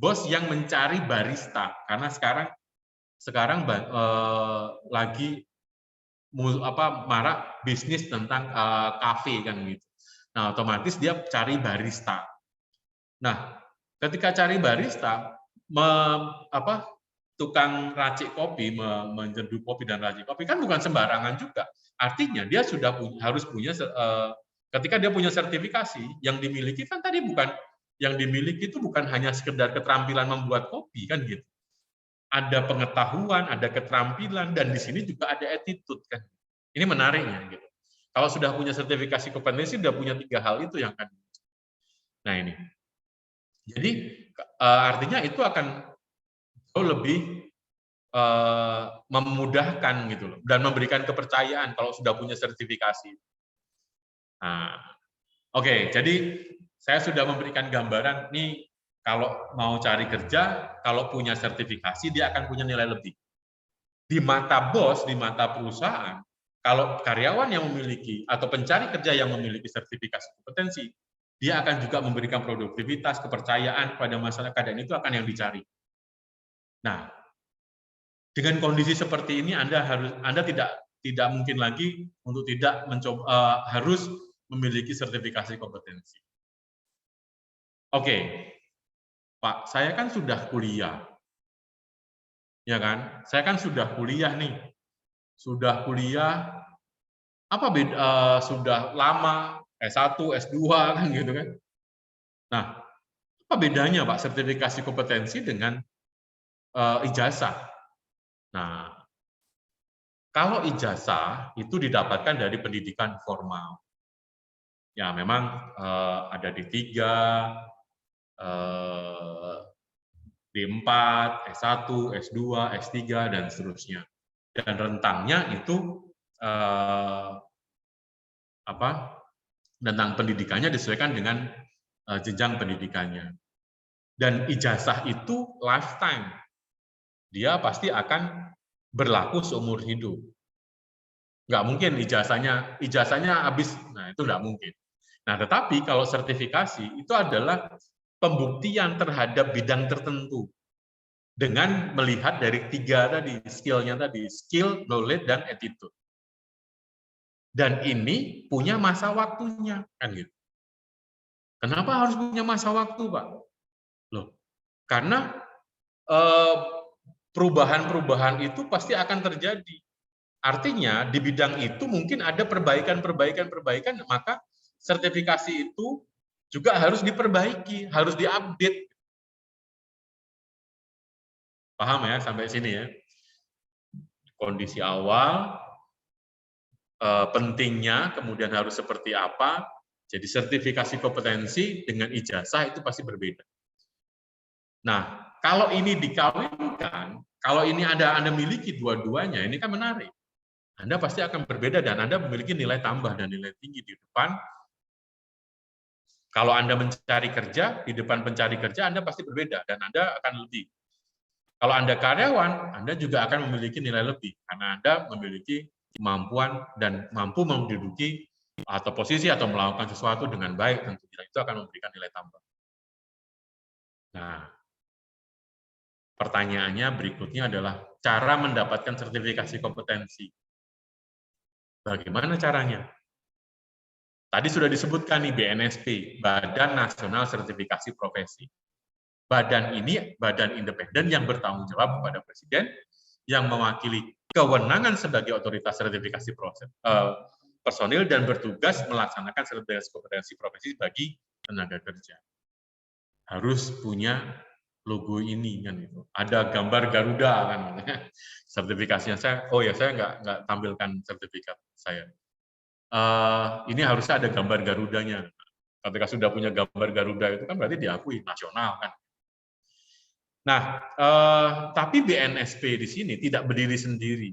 bos yang mencari barista karena sekarang lagi marak bisnis tentang kafe kan gitu. Nah, otomatis dia cari barista. Nah, ketika cari barista, tukang racik kopi, menyeduh kopi dan racik kopi kan bukan sembarangan juga. Artinya dia sudah harus punya, ketika dia punya sertifikasi yang dimiliki kan tadi yang dimiliki itu bukan hanya sekedar keterampilan membuat kopi kan gitu. Ada pengetahuan, ada keterampilan, dan di sini juga ada attitude kan. Ini menariknya gitu. Kalau sudah punya sertifikasi kompetensi, sudah punya 3 hal itu yang akan. Nah ini. Jadi artinya itu akan jauh lebih memudahkan gitu loh, dan memberikan kepercayaan kalau sudah punya sertifikasi. Nah, oke, jadi saya sudah memberikan gambaran nih. Kalau mau cari kerja, kalau punya sertifikasi, dia akan punya nilai lebih. Di mata bos, di mata perusahaan, kalau karyawan yang memiliki, atau pencari kerja yang memiliki sertifikasi kompetensi, dia akan juga memberikan produktivitas, kepercayaan pada masyarakat, dan itu akan yang dicari. Nah, dengan kondisi seperti ini, Anda tidak mungkin lagi untuk tidak mencoba, harus memiliki sertifikasi kompetensi. Oke. Pak, saya kan sudah kuliah, ya kan? Saya kan sudah kuliah nih, sudah kuliah, sudah lama, S1, S2 kan gitu kan? Nah, apa bedanya Pak sertifikasi kompetensi dengan ijazah? Nah, kalau ijazah itu didapatkan dari pendidikan formal, ya memang ada D3. D4, S1, S2, S3, dan seterusnya. Dan rentangnya itu tentang pendidikannya disesuaikan dengan jenjang pendidikannya. Dan ijazah itu lifetime. Dia pasti akan berlaku seumur hidup. Nggak mungkin ijazahnya habis, nah itu nggak mungkin. Nah, tetapi kalau sertifikasi itu adalah pembuktian terhadap bidang tertentu dengan melihat dari 3 tadi, skill-nya tadi, skill, knowledge, dan attitude. Dan ini punya masa waktunya, kan gitu. Kenapa harus punya masa waktu, Pak? Loh, karena perubahan-perubahan itu pasti akan terjadi. Artinya di bidang itu mungkin ada perbaikan, maka sertifikasi itu juga harus diperbaiki, harus diupdate. Paham ya sampai sini ya? Kondisi awal, pentingnya, kemudian harus seperti apa. Jadi sertifikasi kompetensi dengan ijazah itu pasti berbeda. Nah, kalau ini dikawinkan, kalau ini Anda miliki dua-duanya, ini kan menarik. Anda pasti akan berbeda dan Anda memiliki nilai tambah dan nilai tinggi di depan. Kalau Anda mencari kerja, di depan pencari kerja Anda pasti berbeda dan Anda akan lebih. Kalau Anda karyawan, Anda juga akan memiliki nilai lebih karena Anda memiliki kemampuan dan mampu menduduki atau posisi atau melakukan sesuatu dengan baik, tentunya itu akan memberikan nilai tambah. Nah, pertanyaannya berikutnya adalah cara mendapatkan sertifikasi kompetensi. Bagaimana caranya? Tadi sudah disebutkan nih BNSP, Badan Nasional Sertifikasi Profesi. Badan ini badan independen yang bertanggung jawab kepada Presiden, yang mewakili kewenangan sebagai otoritas sertifikasi personil dan bertugas melaksanakan sertifikasi kompetensi profesi bagi tenaga kerja. Harus punya logo ini kan itu. Ada gambar Garuda kan. Sertifikasinya saya nggak tampilkan sertifikat saya. Ini harusnya ada gambar Garudanya. Ketika sudah punya gambar Garuda itu kan berarti diakui nasional kan. Nah, tapi BNSP di sini tidak berdiri sendiri.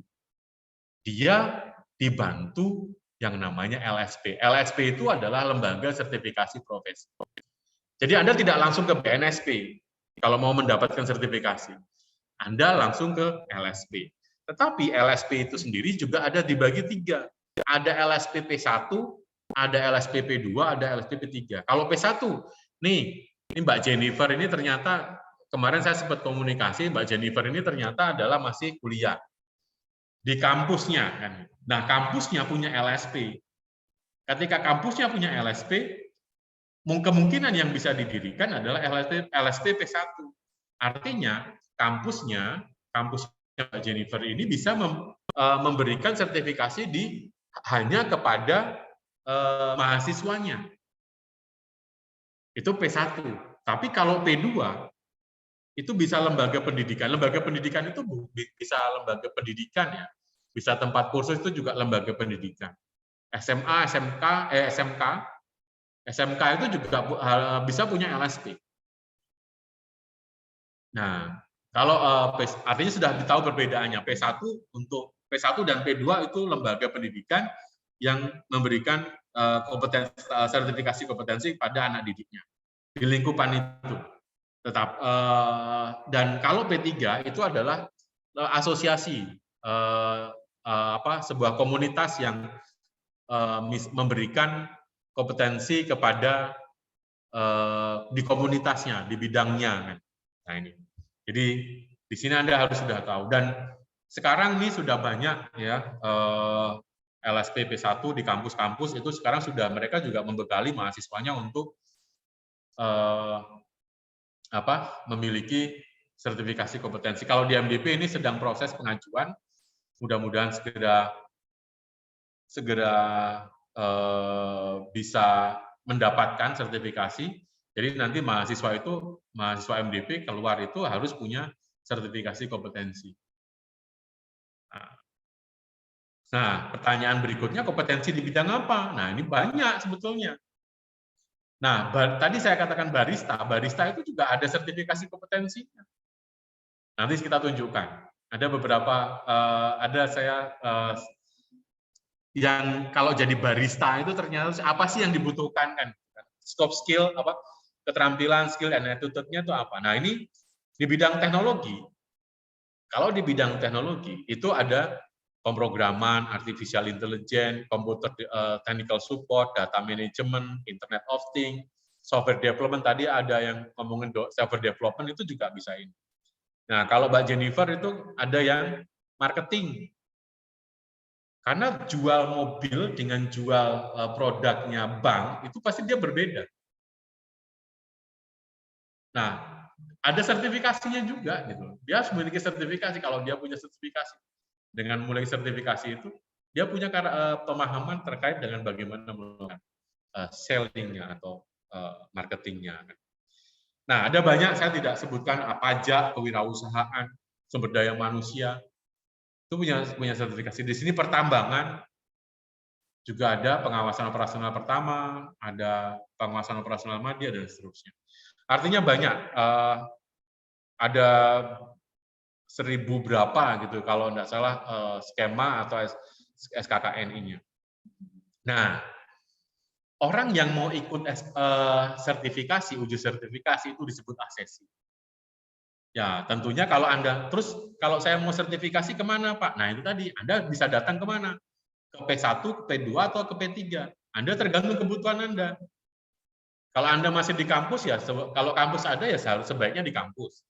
Dia dibantu yang namanya LSP. LSP itu adalah lembaga sertifikasi profesi. Jadi Anda tidak langsung ke BNSP kalau mau mendapatkan sertifikasi. Anda langsung ke LSP. Tetapi LSP itu sendiri juga ada dibagi 3. Ada LSP P1, ada LSP P2, ada LSP P3. Kalau P1, nih, ini Mbak Jennifer ini ternyata, kemarin saya sempat komunikasi, Mbak Jennifer ini ternyata adalah masih kuliah di kampusnya. Nah, kampusnya punya LSP. Ketika kampusnya punya LSP, kemungkinan yang bisa didirikan adalah LSP P1. Artinya, kampusnya Mbak Jennifer ini bisa memberikan sertifikasi hanya kepada mahasiswanya. Itu P1. Tapi kalau P2, itu bisa lembaga pendidikan. Lembaga pendidikan itu bisa lembaga pendidikan ya. Bisa tempat kursus itu juga lembaga pendidikan. SMA, SMK itu juga bisa punya LSP. Nah, kalau artinya sudah tahu perbedaannya. P1 dan P2 itu lembaga pendidikan yang memberikan sertifikasi kompetensi pada anak didiknya di lingkupan itu. Dan kalau P3 itu adalah asosiasi sebuah komunitas yang memberikan kompetensi kepada di komunitasnya, di bidangnya. Nah ini, jadi di sini Anda harus sudah tahu. Dan sekarang ini sudah banyak ya LSP P1 di kampus-kampus itu sekarang mereka juga membekali mahasiswanya untuk memiliki sertifikasi kompetensi. Kalau di MDP ini sedang proses pengajuan, mudah-mudahan segera bisa mendapatkan sertifikasi. Jadi nanti mahasiswa MDP keluar itu harus punya sertifikasi kompetensi. Nah, pertanyaan berikutnya, kompetensi di bidang apa? Nah, ini banyak sebetulnya. Nah, tadi saya katakan barista itu juga ada sertifikasi kompetensinya. Nanti kita tunjukkan. Ada beberapa, yang kalau jadi barista itu ternyata apa sih yang dibutuhkan kan? Scope skill, keterampilan, skill, and attitude-nya itu apa? Nah, ini di bidang teknologi. Kalau di bidang teknologi itu ada pemrograman, artificial intelligence, computer technical support, data management, Internet of Things, software development. Tadi ada yang ngomongin software development itu juga bisa ini. Nah, kalau Mbak Jennifer itu ada yang marketing. Karena jual mobil dengan jual produknya bank, itu pasti dia berbeda. Nah, ada sertifikasinya juga. Gitu. Dia harus memiliki sertifikasi kalau dia punya sertifikasi. Dengan mulai sertifikasi itu, dia punya pemahaman terkait dengan bagaimana melakukan selling-nya atau marketing-nya. Nah, ada banyak, saya tidak sebutkan pajak, kewirausahaan, sumber daya manusia, itu punya sertifikasi. Di sini pertambangan, juga ada pengawasan operasional pertama, ada pengawasan operasional media, dan seterusnya. Artinya banyak, ada 1000 berapa gitu kalau enggak salah skema atau SKKNI-nya. Nah, orang yang mau ikut sertifikasi, uji sertifikasi itu disebut asesi. Ya, tentunya kalau kalau saya mau sertifikasi kemana, Pak? Nah, itu tadi, Anda bisa datang kemana? Ke P1, ke P2, atau ke P3. Anda tergantung kebutuhan Anda. Kalau Anda masih di kampus, ya kalau kampus ada, ya sebaiknya di kampus.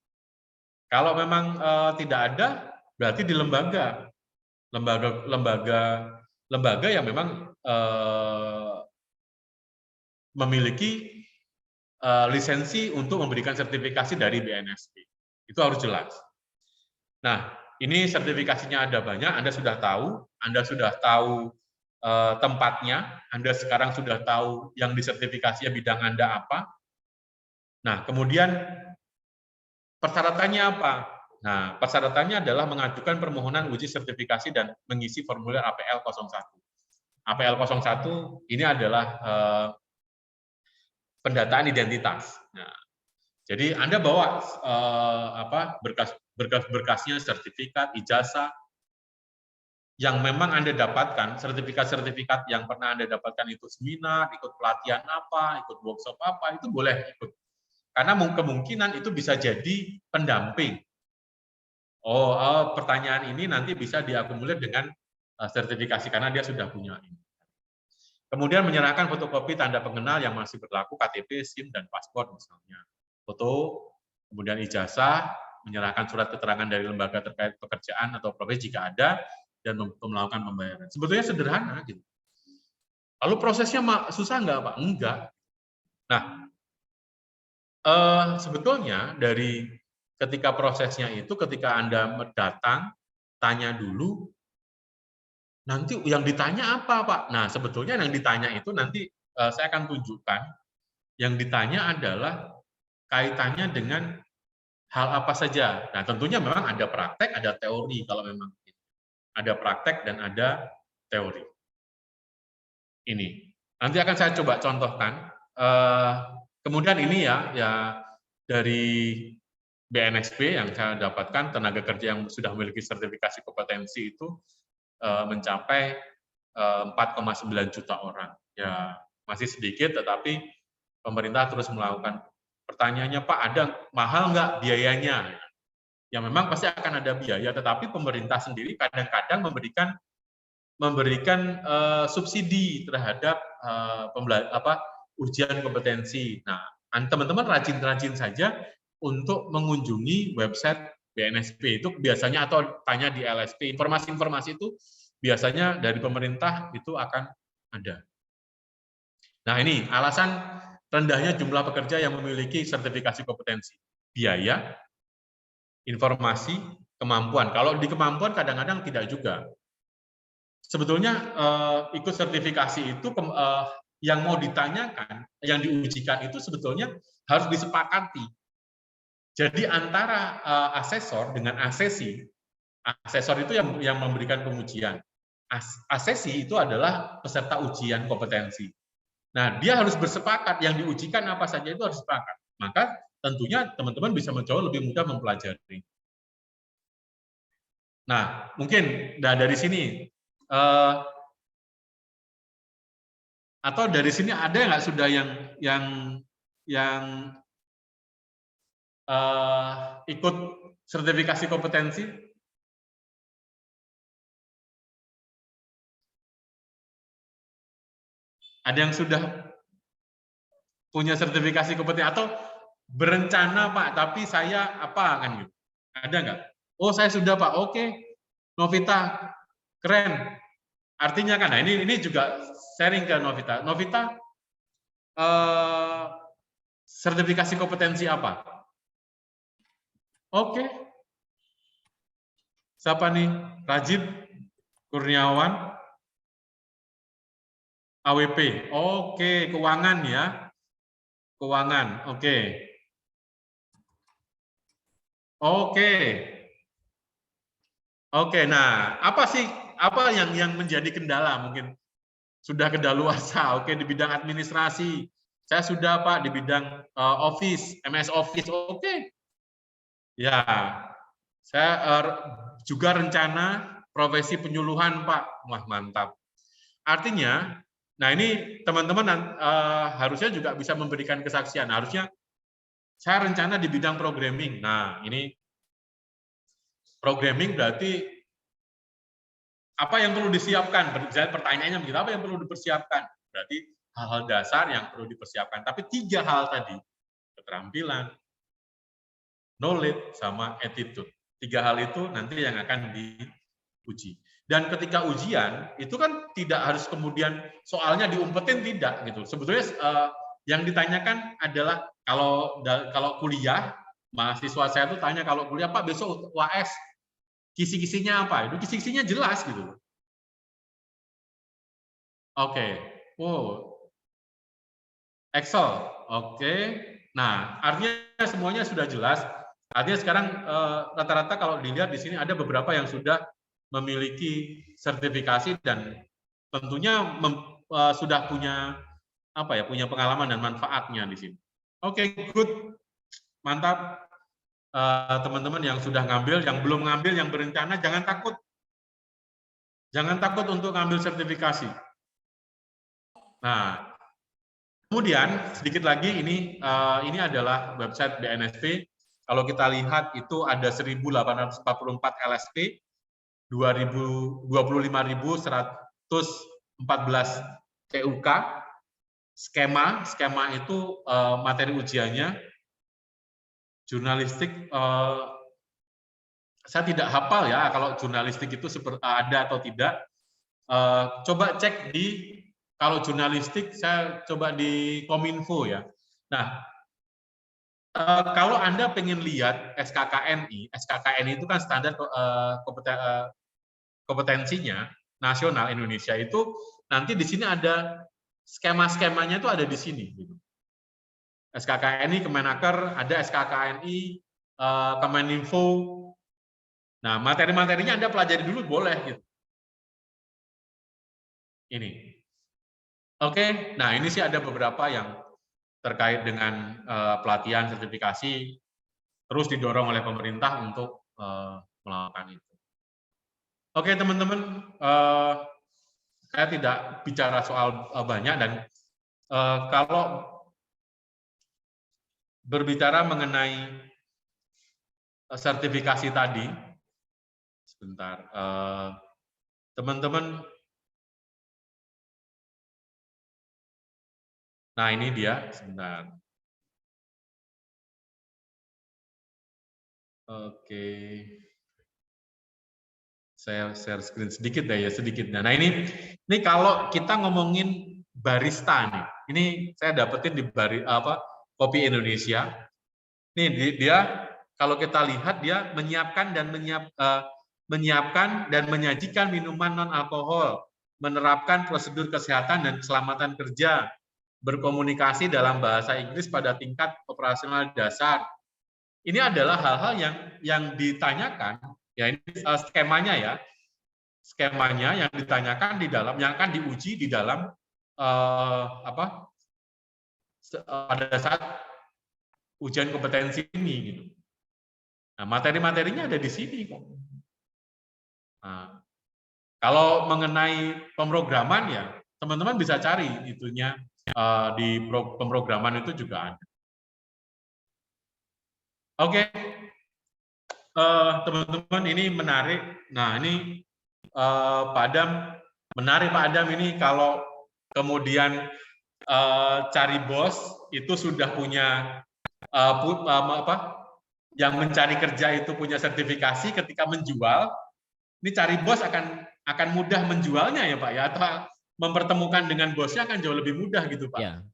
Kalau memang tidak ada, berarti di lembaga yang memang memiliki lisensi untuk memberikan sertifikasi dari BNSP. Itu harus jelas. Nah, ini sertifikasinya ada banyak, Anda sudah tahu tempatnya, Anda sekarang sudah tahu yang disertifikasinya bidang Anda apa. Nah, kemudian persyaratannya apa? Nah, persyaratannya adalah mengajukan permohonan uji sertifikasi dan mengisi formulir APL 01. APL 01 ini adalah pendataan identitas. Nah, Jadi Anda bawa berkas-berkasnya, sertifikat, ijazah yang memang Anda dapatkan, sertifikat-sertifikat yang pernah Anda dapatkan ikut seminar, ikut pelatihan apa, ikut workshop apa, itu boleh ikut. Karena kemungkinan itu bisa jadi pendamping. Pertanyaan ini nanti bisa diakomodir dengan sertifikasi karena dia sudah punya ini. Kemudian menyerahkan fotokopi tanda pengenal yang masih berlaku, KTP, SIM, dan paspor misalnya. Foto, kemudian ijazah, menyerahkan surat keterangan dari lembaga terkait pekerjaan atau profesi jika ada, dan melakukan pembayaran. Sebetulnya sederhana gitu. Lalu prosesnya susah nggak, Pak? Enggak. Nah, sebetulnya dari ketika prosesnya itu, ketika Anda datang, tanya dulu, nanti yang ditanya apa, Pak? Nah, sebetulnya yang ditanya itu nanti saya akan tunjukkan. Yang ditanya adalah kaitannya dengan hal apa saja. Nah, tentunya memang ada praktek, ada teori kalau memang ada praktek dan ada teori. Ini nanti akan saya coba contohkan. Kemudian ini ya dari BNSP yang saya dapatkan, tenaga kerja yang sudah memiliki sertifikasi kompetensi itu mencapai 4,9 juta orang. Ya masih sedikit, tetapi pemerintah terus melakukan. Pertanyaannya, Pak, ada mahal nggak biayanya? Ya memang pasti akan ada biaya, tetapi pemerintah sendiri kadang-kadang memberikan subsidi terhadap ujian kompetensi. Nah, teman-teman rajin-rajin saja untuk mengunjungi website BNSP itu biasanya, atau tanya di LSP, informasi-informasi itu biasanya dari pemerintah itu akan ada. Nah, ini alasan rendahnya jumlah pekerja yang memiliki sertifikasi kompetensi. Biaya, informasi, kemampuan. Kalau di kemampuan kadang-kadang tidak juga. Sebetulnya ikut sertifikasi itu yang mau ditanyakan, yang diujikan itu sebetulnya harus disepakati. Jadi antara asesor dengan asesi, asesor itu yang memberikan pengujian. Asesi itu adalah peserta ujian kompetensi. Nah, dia harus bersepakat, yang diujikan apa saja itu harus sepakat. Maka tentunya teman-teman bisa mencoba lebih mudah mempelajari. Nah, mungkin dari sini, atau dari sini ada nggak sudah yang ikut sertifikasi kompetensi? Ada yang sudah punya sertifikasi kompetensi atau berencana, Pak, tapi saya apa kan gitu? Ada nggak? Oh, saya sudah, Pak. Oke, Novita, keren. Artinya kan, nah ini juga sharing ke Novita. Novita, sertifikasi kompetensi apa? Oke. Siapa nih? Rajib Kurniawan, AWP. Oke, keuangan ya. Keuangan, oke. Oke, nah apa yang menjadi kendala? Mungkin sudah kedaluarsa, oke, di bidang administrasi. Saya sudah, Pak, di bidang office, MS Office, oke. Ya, saya juga rencana profesi penyuluhan, Pak. Wah, mantap. Artinya, nah ini teman-teman harusnya juga bisa memberikan kesaksian. Harusnya saya rencana di bidang programming. Nah, ini programming berarti apa yang perlu disiapkan? Pertanyaannya begitu, apa yang perlu dipersiapkan? Berarti hal-hal dasar yang perlu dipersiapkan. Tapi 3 hal tadi, keterampilan, knowledge, sama attitude. 3 hal itu nanti yang akan diuji. Dan ketika ujian, itu kan tidak harus kemudian soalnya diumpetin, tidak gitu. Sebetulnya yang ditanyakan adalah kalau kuliah, mahasiswa saya tuh tanya kalau kuliah, Pak, besok UAS kisi-kisinya apa? Itu kisi-kisinya jelas gitu. Oke. Oh. Excel. Oke. Nah, artinya semuanya sudah jelas. Artinya sekarang rata-rata kalau dilihat di sini ada beberapa yang sudah memiliki sertifikasi dan tentunya sudah punya punya pengalaman dan manfaatnya di sini. Oke, good. Mantap. Teman-teman yang sudah ngambil, yang belum ngambil, yang berencana, jangan takut. Jangan takut untuk ngambil sertifikasi. Nah, kemudian sedikit lagi ini adalah website BNSP. Kalau kita lihat itu ada 1.844 LSP, 25.114 TUK. Skema itu materi ujiannya. Jurnalistik, saya tidak hafal ya kalau jurnalistik itu ada atau tidak. Coba cek kalau jurnalistik saya coba di Kominfo ya. Nah, kalau Anda pengen lihat SKKNI itu kan standar kompetensinya nasional Indonesia itu nanti di sini ada skema-skemanya itu ada di sini. Gitu. SKKNI Kemenaker, ada SKKNI Kemeninfo. Nah, materi-materinya Anda pelajari dulu boleh gitu. Ini. Oke, nah ini sih ada beberapa yang terkait dengan pelatihan sertifikasi terus didorong oleh pemerintah untuk melakukan itu. Oke, teman-teman, saya tidak bicara soal banyak dan kalau berbicara mengenai sertifikasi tadi, sebentar, teman-teman. Nah ini dia, sebentar. Oke, saya share screen sedikit deh ya, sedikit. Nah ini kalau kita ngomongin barista nih, ini saya dapetin di Kopi Indonesia. Nih dia kalau kita lihat dia menyiapkan dan menyajikan minuman non alkohol, menerapkan prosedur kesehatan dan keselamatan kerja, berkomunikasi dalam bahasa Inggris pada tingkat operasional dasar. Ini adalah hal-hal yang ditanyakan, ya ini skemanya ya, skemanya yang ditanyakan di dalam, yang akan diuji di dalam pada saat ujian kompetensi ini gitu. Nah, materi-materinya ada di sini kok. Nah, kalau mengenai pemrograman ya, teman-teman bisa cari itunya di pemrograman itu juga ada. Oke, teman-teman ini menarik. Nah, ini Pak Adam, menarik Pak Adam ini kalau kemudian cari bos itu sudah punya yang mencari kerja itu punya sertifikasi, ketika menjual ini cari bos akan mudah menjualnya ya Pak ya, atau mempertemukan dengan bosnya akan jauh lebih mudah gitu Pak. Ya,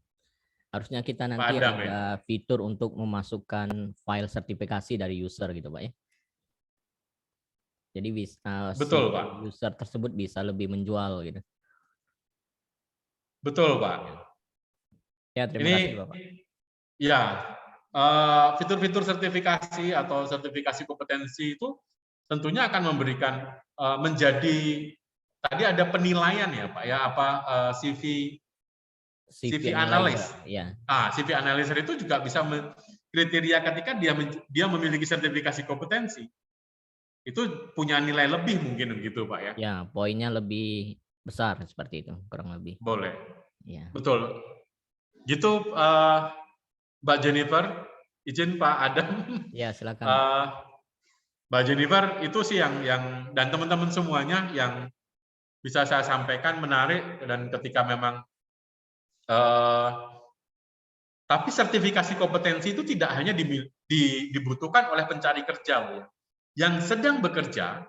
harusnya kita nanti Adam, ada fitur untuk memasukkan file sertifikasi dari user gitu Pak ya. Jadi betul Pak. User tersebut bisa lebih menjual gitu. Betul Pak. Ya, terima kasih Bapak. Ya, fitur-fitur sertifikasi atau sertifikasi kompetensi itu tentunya akan memberikan menjadi tadi ada penilaian ya Pak ya, CV analis. Ya. CV analyzer itu juga bisa kriteria ketika dia memiliki sertifikasi kompetensi. Itu punya nilai lebih mungkin begitu Pak ya. Ya, poinnya lebih besar seperti itu, kurang lebih. Boleh. Ya. Betul. Gitu Mbak Jennifer, izin Pak Adam. Ya, silakan. Mbak Jennifer, itu sih yang dan teman-teman semuanya yang bisa saya sampaikan menarik, dan ketika memang tapi sertifikasi kompetensi itu tidak hanya dibutuhkan oleh pencari kerja, ya. Yang sedang bekerja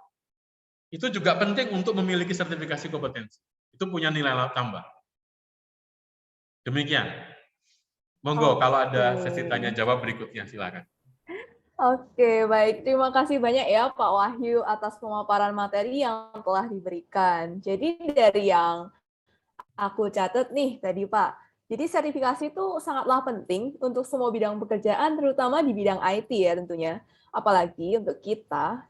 itu juga penting untuk memiliki sertifikasi kompetensi. Itu punya nilai tambah. Demikian. Monggo kalau ada sesi tanya jawab berikutnya, silakan. Oke, baik. Terima kasih banyak ya Pak Wahyu atas pemaparan materi yang telah diberikan. Jadi dari yang aku catat nih tadi Pak, jadi sertifikasi itu sangatlah penting untuk semua bidang pekerjaan, terutama di bidang IT ya tentunya. Apalagi untuk kita,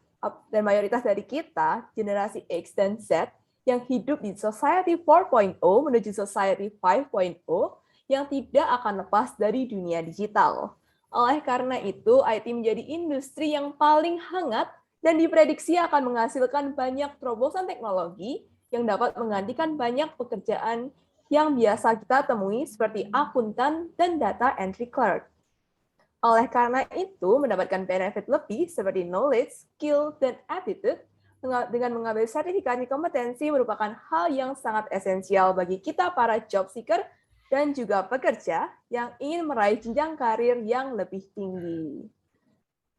dan mayoritas dari kita, generasi X dan Z, yang hidup di Society 4.0 menuju Society 5.0, yang tidak akan lepas dari dunia digital. Oleh karena itu, IT menjadi industri yang paling hangat dan diprediksi akan menghasilkan banyak terobosan teknologi yang dapat menggantikan banyak pekerjaan yang biasa kita temui seperti akuntan dan data entry clerk. Oleh karena itu, mendapatkan benefit lebih seperti knowledge, skill, dan attitude dengan mengambil sertifikasi kompetensi merupakan hal yang sangat esensial bagi kita para job seeker dan juga pekerja yang ingin meraih jenjang karir yang lebih tinggi.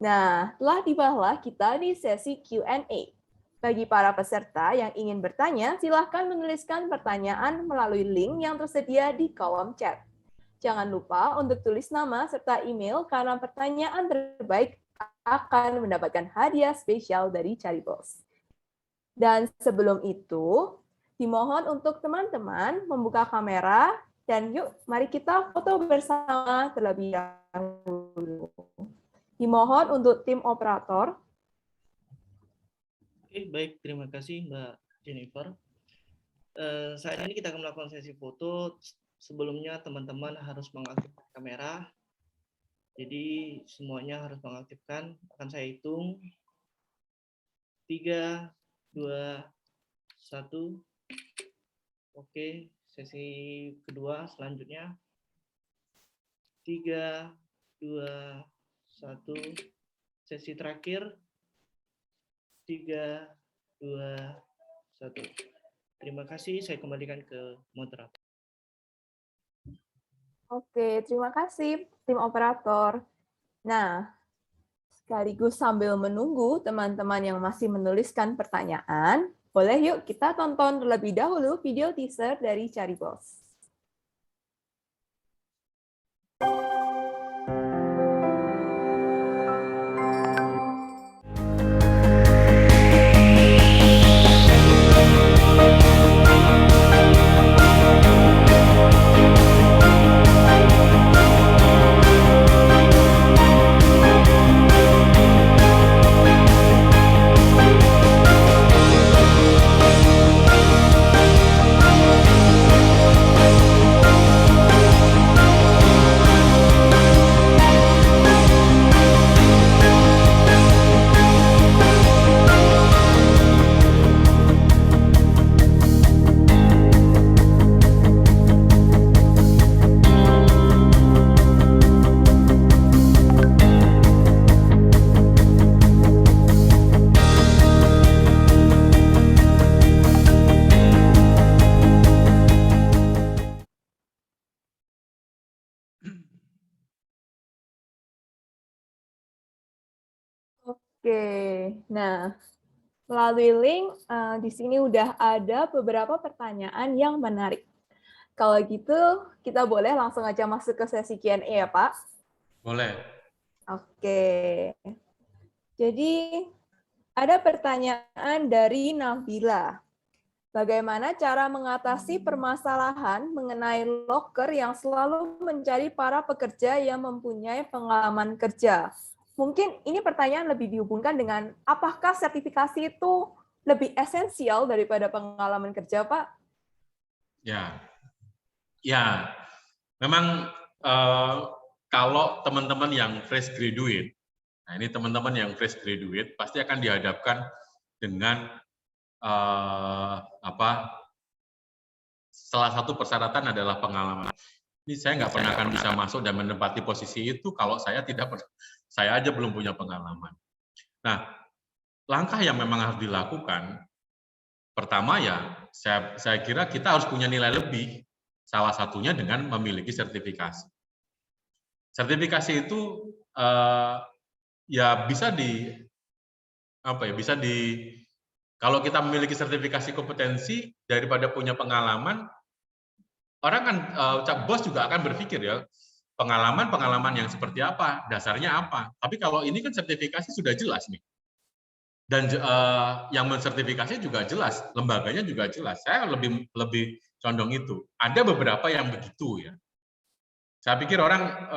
Nah, telah tibalah kita di sesi Q&A. Bagi para peserta yang ingin bertanya, silahkan menuliskan pertanyaan melalui link yang tersedia di kolom chat. Jangan lupa untuk tulis nama serta email karena pertanyaan terbaik akan mendapatkan hadiah spesial dari Caribos. Dan sebelum itu, dimohon untuk teman-teman membuka kamera dan yuk mari kita foto bersama terlebih dahulu. Dimohon untuk tim operator. Oke, baik. Terima kasih Mbak Jennifer. Saat ini kita akan melakukan sesi foto. Sebelumnya teman-teman harus mengaktifkan kamera. Jadi semuanya harus mengaktifkan. Akan saya hitung. 3, 2, 1. Oke, sesi kedua selanjutnya. 3, 2, 1. Sesi terakhir. 3, 2, 1. Terima kasih, saya kembalikan ke moderator. Oke, terima kasih tim operator. Nah, sekaligus sambil menunggu teman-teman yang masih menuliskan pertanyaan, boleh yuk kita tonton terlebih dahulu video teaser dari Caribos. Oke, nah melalui link di sini udah ada beberapa pertanyaan yang menarik. Kalau gitu kita boleh langsung aja masuk ke sesi Q&A ya Pak? Boleh. Oke, jadi ada pertanyaan dari Nabila. Bagaimana cara mengatasi permasalahan mengenai loker yang selalu mencari para pekerja yang mempunyai pengalaman kerja? Mungkin ini pertanyaan lebih dihubungkan dengan apakah sertifikasi itu lebih esensial daripada pengalaman kerja, Pak? Ya, memang kalau teman-teman yang fresh graduate, nah ini teman-teman yang fresh graduate pasti akan dihadapkan dengan salah satu persyaratan adalah pengalaman. Ini saya nggak pernah akan bisa masuk dan menempati posisi itu kalau saya aja belum punya pengalaman. Nah, langkah yang memang harus dilakukan, pertama ya, saya kira kita harus punya nilai lebih, salah satunya dengan memiliki sertifikasi. Sertifikasi itu ya kalau kita memiliki sertifikasi kompetensi daripada punya pengalaman, orang kan bos juga akan berpikir ya, pengalaman yang seperti apa, dasarnya apa. Tapi kalau ini kan sertifikasi sudah jelas nih. Dan yang mensertifikasi juga jelas, lembaganya juga jelas. Saya lebih condong itu. Ada beberapa yang begitu ya. Saya pikir orang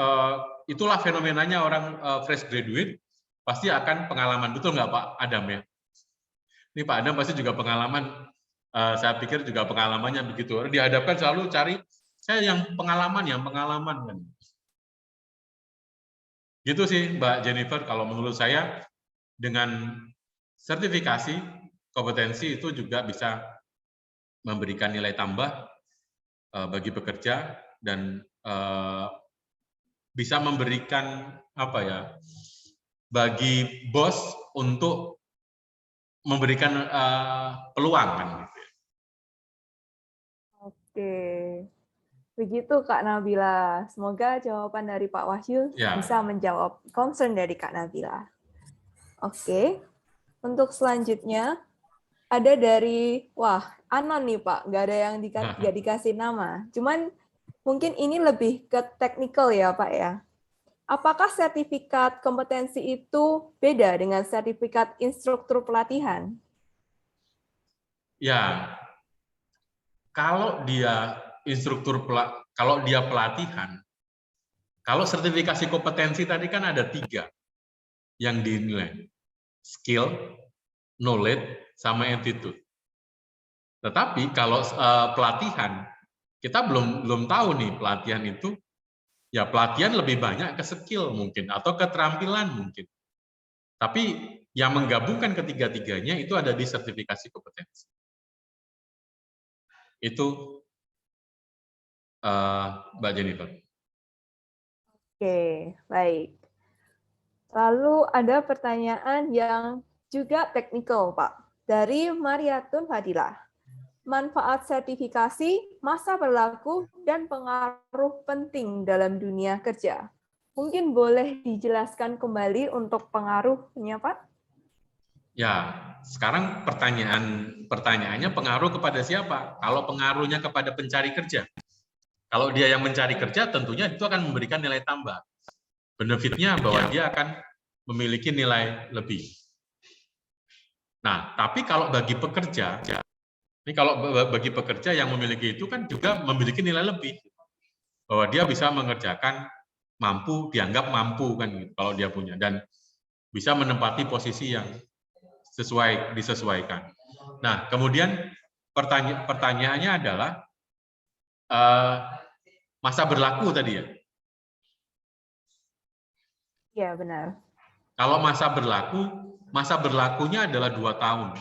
itulah fenomenanya orang fresh graduate pasti akan pengalaman, betul nggak Pak Adam ya? Ini Pak Adam pasti juga pengalaman. Saya pikir juga pengalamannya begitu. Orang dihadapkan selalu cari saya yang pengalaman kan. Gitu sih Mbak Jennifer, kalau menurut saya dengan sertifikasi kompetensi itu juga bisa memberikan nilai tambah bagi pekerja dan bisa memberikan apa ya, bagi bos untuk memberikan peluang kan gitu. Oke, begitu Kak Nabila. Semoga jawaban dari Pak Wahyu Ya. bisa menjawab concern dari Kak Nabila. Oke, untuk selanjutnya ada dari, anon nih Pak, nggak ada yang nggak dikasih nama. Cuman mungkin ini lebih ke teknikal ya Pak ya. Apakah sertifikat kompetensi itu beda dengan sertifikat instruktur pelatihan? Ya, kalau dia kalau dia pelatihan, kalau sertifikasi kompetensi tadi kan ada 3 yang dinilai, skill, knowledge, sama attitude. Tetapi kalau pelatihan, kita belum tahu nih pelatihan itu, ya pelatihan lebih banyak ke skill mungkin, atau keterampilan mungkin. Tapi yang menggabungkan ketiga-tiganya itu ada di sertifikasi kompetensi. Itu Mbak Jennifer. Oke, baik. Lalu ada pertanyaan yang juga teknikal, Pak. Dari Mariatun Fadilah. Manfaat sertifikasi, masa berlaku, dan pengaruh penting dalam dunia kerja. Mungkin boleh dijelaskan kembali untuk pengaruhnya, Pak? Ya, sekarang pertanyaannya pengaruh kepada siapa? Kalau pengaruhnya kepada pencari kerja. Kalau dia yang mencari kerja, tentunya itu akan memberikan nilai tambah. Benefitnya bahwa dia akan memiliki nilai lebih. Nah, tapi kalau bagi pekerja, yang memiliki itu kan juga memiliki nilai lebih. Bahwa dia bisa mengerjakan dianggap mampu kan gitu, kalau dia punya, dan bisa menempati posisi yang disesuaikan. Nah, kemudian pertanyaannya adalah masa berlaku tadi ya. Ya, benar. Kalau masa berlakunya adalah 2 tahun.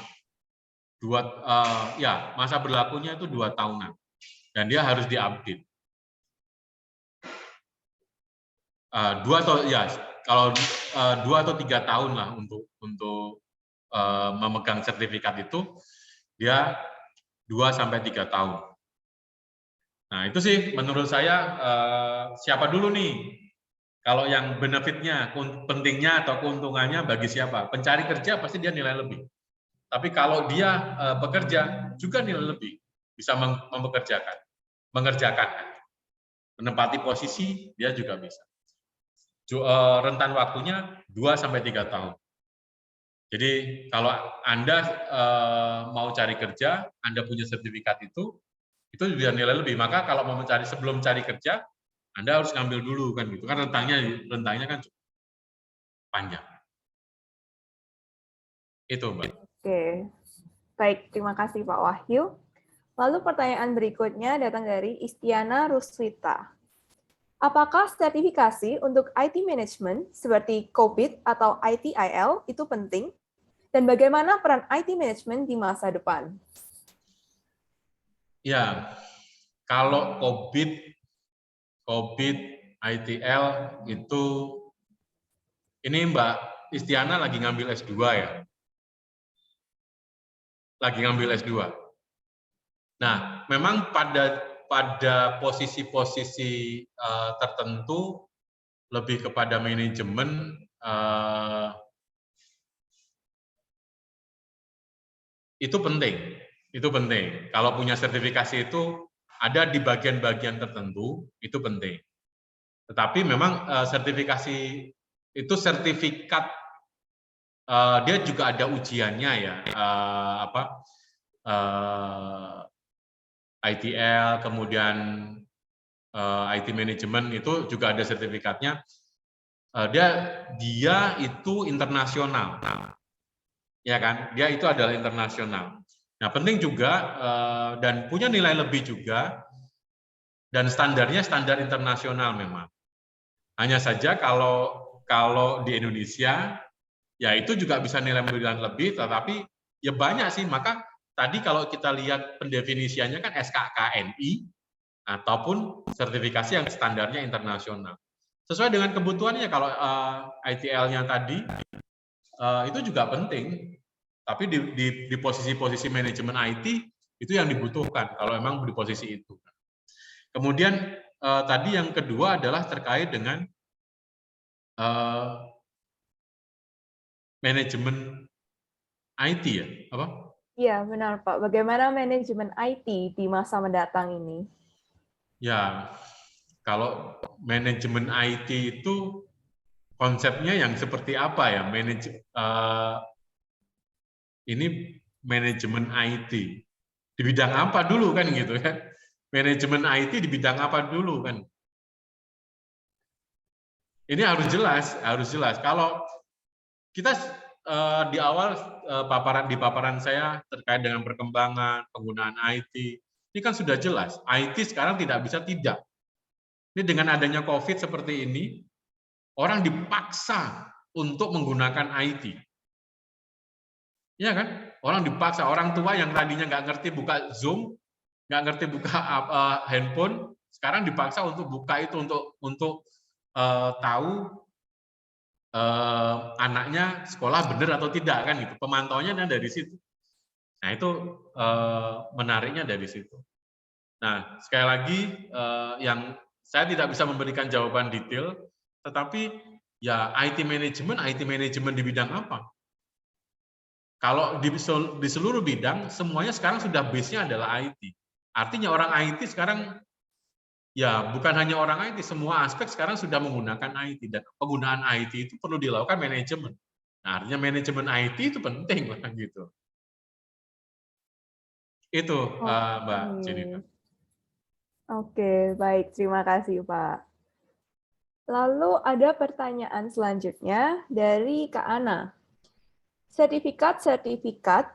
Masa berlakunya itu 2 tahunan. Dan dia harus diupdate. 2 atau 3 tahun lah untuk memegang sertifikat itu, dia 2 sampai 3 tahun. Nah, itu sih menurut saya siapa dulu nih? Kalau yang benefitnya, pentingnya atau keuntungannya bagi siapa? Pencari kerja pasti dia nilai lebih. Tapi kalau dia pekerja juga nilai lebih, bisa mengerjakan, menempati posisi dia juga bisa. Rentan waktunya 2 sampai 3 tahun. Jadi kalau Anda mau cari kerja, Anda punya sertifikat itu juga nilai lebih. Maka kalau mau sebelum cari kerja, Anda harus ngambil dulu kan gitu. Kan rentangnya kan cukup panjang. Itu, Mbak. Oke. Baik, terima kasih Pak Wahyu. Lalu pertanyaan berikutnya datang dari Istiana Ruswita. Apakah sertifikasi untuk IT management seperti COVID atau ITIL itu penting? Dan bagaimana peran IT management di masa depan? Ya, kalau COVID, ITL itu, ini Mbak Istiana lagi ngambil S2 ya? Lagi ngambil S2. Nah, memang pada posisi-posisi tertentu lebih kepada manajemen itu penting. Kalau punya sertifikasi itu ada di bagian-bagian tertentu itu penting. Tetapi memang sertifikasi itu sertifikat dia juga ada ujiannya ya, ITL, kemudian IT Management itu juga ada sertifikatnya. Dia itu internasional, ya kan? Dia itu adalah internasional. Nah, penting juga dan punya nilai lebih juga, dan standarnya standar internasional memang. Hanya saja kalau kalau di Indonesia ya itu juga bisa nilai 9 lebih, tetapi ya banyak sih. Maka tadi kalau kita lihat pendefinisiannya kan SKKNI ataupun sertifikasi yang standarnya internasional. Sesuai dengan kebutuhannya, kalau ITL-nya tadi itu juga penting, tapi di posisi-posisi manajemen IT itu yang dibutuhkan kalau memang di posisi itu. Kemudian tadi yang kedua adalah terkait dengan manajemen IT ya, apa? Iya, benar Pak. Bagaimana manajemen IT di masa mendatang ini? Ya, kalau manajemen IT itu konsepnya yang seperti apa ya? Ini manajemen IT di bidang apa dulu kan gitu kan? Manajemen IT di bidang apa dulu kan? Ini harus jelas. Kalau kita di awal paparan saya terkait dengan perkembangan penggunaan IT, ini kan sudah jelas. IT sekarang tidak bisa tidak. Ini dengan adanya COVID seperti ini, orang dipaksa untuk menggunakan IT. Iya kan? Orang dipaksa, orang tua yang tadinya nggak ngerti buka Zoom, nggak ngerti buka handphone, sekarang dipaksa untuk buka itu untuk tahu anaknya sekolah benar atau tidak kan gitu. Pemantauannya dari situ. Nah itu menariknya dari situ. Nah sekali lagi yang saya tidak bisa memberikan jawaban detail, tetapi ya IT manajemen di bidang apa? Kalau di seluruh bidang semuanya sekarang sudah base-nya adalah IT. Artinya orang IT sekarang ya bukan hanya orang IT, semua aspek sekarang sudah menggunakan IT, dan penggunaan IT itu perlu dilakukan manajemen. Nah, artinya manajemen IT itu penting lah gitu. Itu Mbak Jennifer. Oke, baik. Terima kasih, Pak. Lalu ada pertanyaan selanjutnya dari Kak Ana. Sertifikat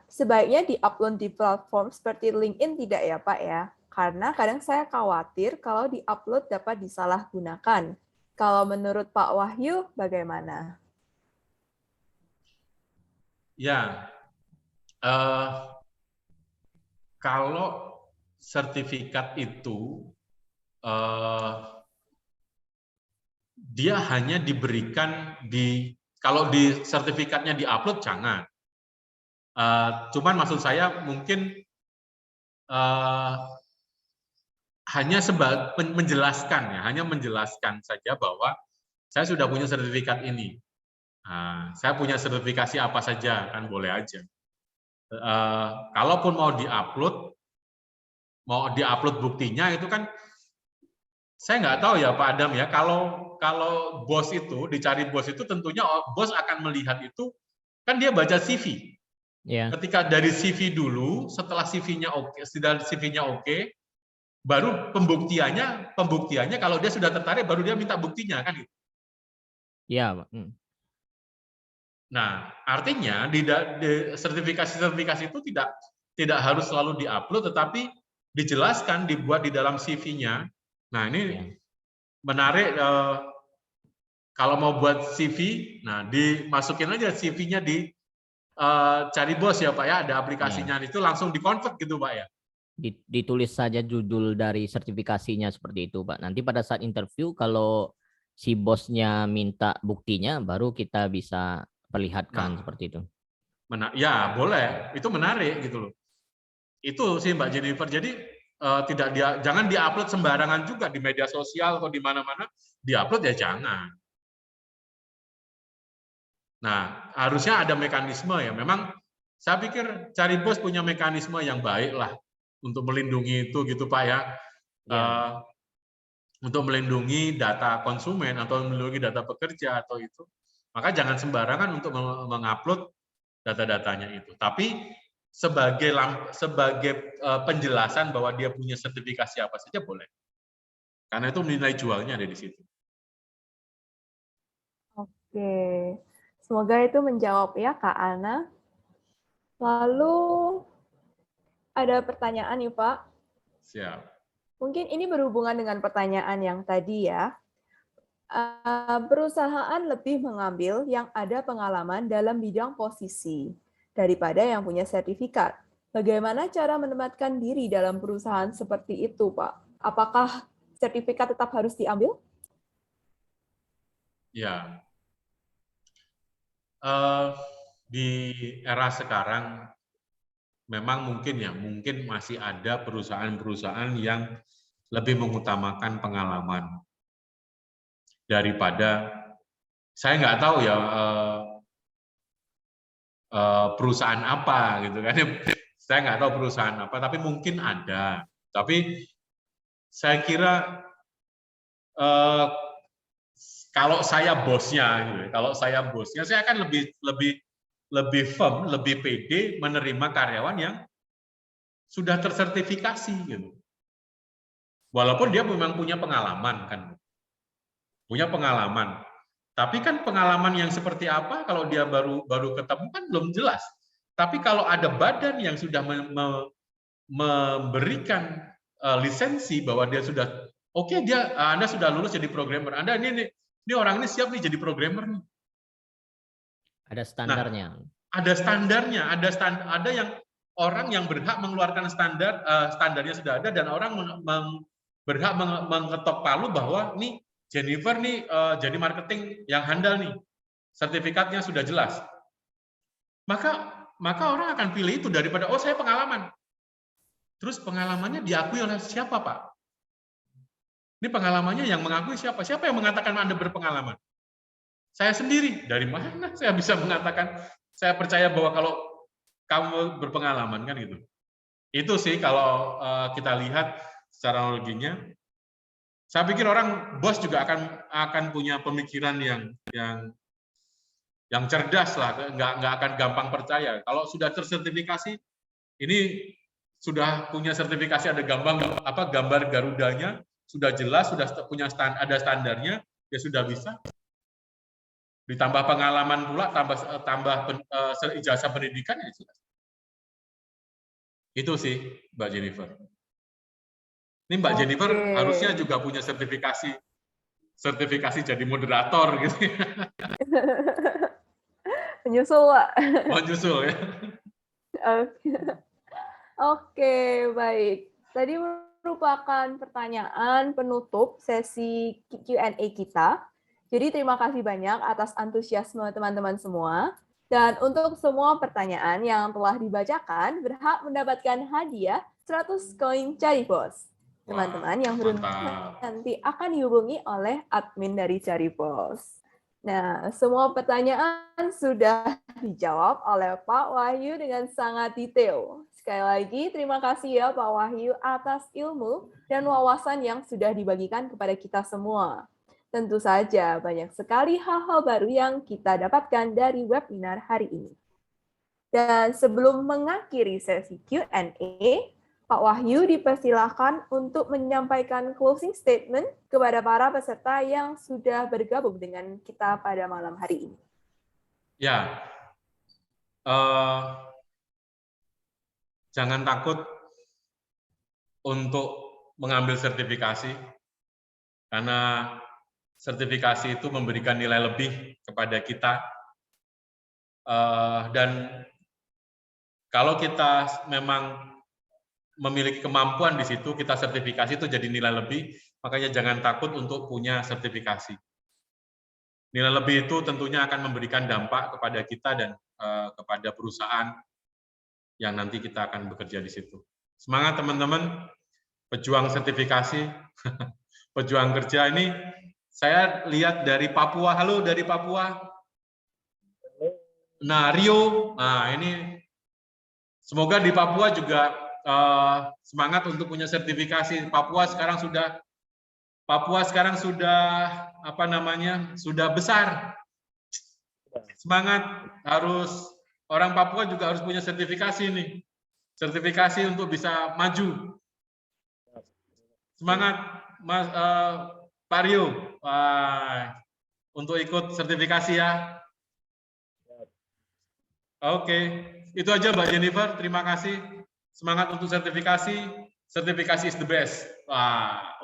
sebaiknya di-upload di platform seperti LinkedIn tidak ya, Pak ya? Karena kadang saya khawatir kalau di-upload dapat disalahgunakan. Kalau menurut Pak Wahyu, bagaimana? Ya, kalau sertifikat itu dia hanya diberikan kalau di sertifikatnya diupload jangan. Cuman maksud saya mungkin hanya menjelaskan ya, hanya menjelaskan saja bahwa saya sudah punya sertifikat ini. Saya punya sertifikasi apa saja kan boleh aja. Kalaupun mau diupload buktinya itu kan saya nggak tahu ya Pak Adam ya. Kalau bos itu dicari bos itu tentunya bos akan melihat itu kan dia baca CV. Yeah. Ketika dari CV dulu, setelah CV-nya oke, baru pembuktiannya kalau dia sudah tertarik baru dia minta buktinya kan gitu. Ya. Nah, artinya di sertifikasi itu tidak harus selalu diupload, tetapi dijelaskan, dibuat di dalam CV-nya. Nah, ini menarik. Kalau mau buat CV, nah dimasukin aja CV-nya di Cari Bos ya Pak ya, ada aplikasinya itu langsung di-convert gitu Pak ya. Ditulis saja judul dari sertifikasinya seperti itu Pak. Nanti pada saat interview kalau si bosnya minta buktinya baru kita bisa perlihatkan seperti itu. Ya boleh, itu menarik gitu loh. Itu sih Mbak Jennifer. Jadi jangan diupload sembarangan juga di media sosial atau di mana-mana diupload ya jangan. Nah harusnya ada mekanisme ya. Memang saya pikir Cari Bos punya mekanisme yang baik lah untuk melindungi itu gitu Pak ya. Untuk melindungi data konsumen atau melindungi data pekerja atau itu. Maka jangan sembarangan untuk mengupload data-datanya itu. Tapi sebagai penjelasan bahwa dia punya sertifikasi apa saja boleh. Karena itu nilai jualnya ada di situ. Oke. Semoga itu menjawab ya Kak Ana. Lalu ada pertanyaan nih Pak. Siap. Mungkin ini berhubungan dengan pertanyaan yang tadi ya. Perusahaan lebih mengambil yang ada pengalaman dalam bidang posisi daripada yang punya sertifikat. Bagaimana cara menempatkan diri dalam perusahaan seperti itu, Pak? Apakah sertifikat tetap harus diambil? Ya, di era sekarang memang mungkin masih ada perusahaan-perusahaan yang lebih mengutamakan pengalaman daripada, saya nggak tahu ya perusahaan apa gitu kan, saya nggak tahu perusahaan apa, tapi mungkin ada. Tapi saya kira kalau saya bosnya, saya akan lebih firm, lebih pede menerima karyawan yang sudah tersertifikasi gitu. Walaupun dia memang punya pengalaman kan. Punya pengalaman. Tapi kan pengalaman yang seperti apa kalau dia baru ketemu kan belum jelas. Tapi kalau ada badan yang sudah memberikan lisensi bahwa dia sudah oke, Anda sudah lulus jadi programmer. Anda ini orang ini siap nih jadi programmer nih. Ada standarnya. Nah, ada standarnya, ada yang orang yang berhak mengeluarkan standarnya sudah ada, dan orang berhak mengetok palu bahwa nih Jennifer nih jadi marketing yang handal nih, sertifikatnya sudah jelas. Maka orang akan pilih itu daripada saya pengalaman. Terus pengalamannya diakui oleh siapa, Pak? Ini pengalamannya yang mengakui siapa? Siapa yang mengatakan Anda berpengalaman? Saya sendiri. Dari mana saya bisa mengatakan saya percaya bahwa kalau kamu berpengalaman kan gitu. Itu sih kalau kita lihat secara analoginya. Saya pikir bos juga akan punya pemikiran yang cerdas lah, nggak akan gampang percaya. Kalau sudah tersertifikasi, ini sudah punya sertifikasi, ada gambar Garudanya, sudah jelas, sudah punya ada standarnya, ya sudah bisa. Ditambah pengalaman pula, tambah ijazah pendidikan, ya sudah. Itu sih, Mbak Jennifer. Ini Mbak Jennifer harusnya juga punya sertifikasi jadi moderator gitu. Menyusul, Pak. Menyusul ya. Oke, baik. Tadi merupakan pertanyaan penutup sesi Q&A kita. Jadi terima kasih banyak atas antusiasme teman-teman semua. Dan untuk semua pertanyaan yang telah dibacakan, berhak mendapatkan hadiah 100 koin Cari Bos. Teman-teman yang beruntung nanti akan dihubungi oleh admin dari Cari Bos. Nah, semua pertanyaan sudah dijawab oleh Pak Wahyu dengan sangat detail. Sekali lagi, terima kasih ya Pak Wahyu atas ilmu dan wawasan yang sudah dibagikan kepada kita semua. Tentu saja banyak sekali hal-hal baru yang kita dapatkan dari webinar hari ini. Dan sebelum mengakhiri sesi Q&A, Pak Wahyu dipersilakan untuk menyampaikan closing statement kepada para peserta yang sudah bergabung dengan kita pada malam hari ini. Ya, jangan takut untuk mengambil sertifikasi, karena sertifikasi itu memberikan nilai lebih kepada kita. Dan kalau kita memang memiliki kemampuan di situ, kita sertifikasi itu jadi nilai lebih, makanya jangan takut untuk punya sertifikasi. Nilai lebih itu tentunya akan memberikan dampak kepada kita dan kepada perusahaan yang nanti kita akan bekerja di situ. Semangat teman-teman, pejuang sertifikasi, pejuang kerja ini. Saya lihat dari Papua, halo dari Papua. Nah, Rio, nah ini semoga di Papua juga semangat untuk punya sertifikasi. Papua sekarang sudah apa namanya? Sudah besar. Semangat, orang Papua juga harus punya sertifikasi nih. Sertifikasi untuk bisa maju. Semangat Mas Pak Rio, untuk ikut sertifikasi ya. Oke, itu aja Mbak Jennifer, terima kasih. Semangat untuk sertifikasi is the best.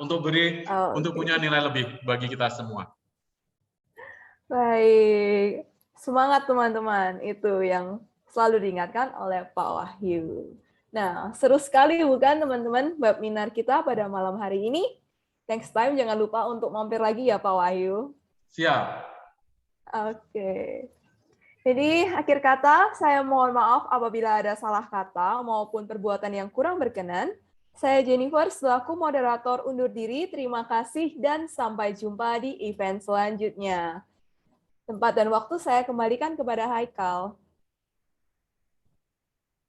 Untuk punya nilai lebih bagi kita semua. Baik, semangat teman-teman. Itu yang selalu diingatkan oleh Pak Wahyu. Nah, seru sekali bukan teman-teman webinar kita pada malam hari ini? Next time jangan lupa untuk mampir lagi ya Pak Wahyu. Siap. Oke. Jadi akhir kata, saya mohon maaf apabila ada salah kata maupun perbuatan yang kurang berkenan. Saya Jennifer selaku moderator undur diri. Terima kasih dan sampai jumpa di event selanjutnya. Tempat dan waktu saya kembalikan kepada Haikal.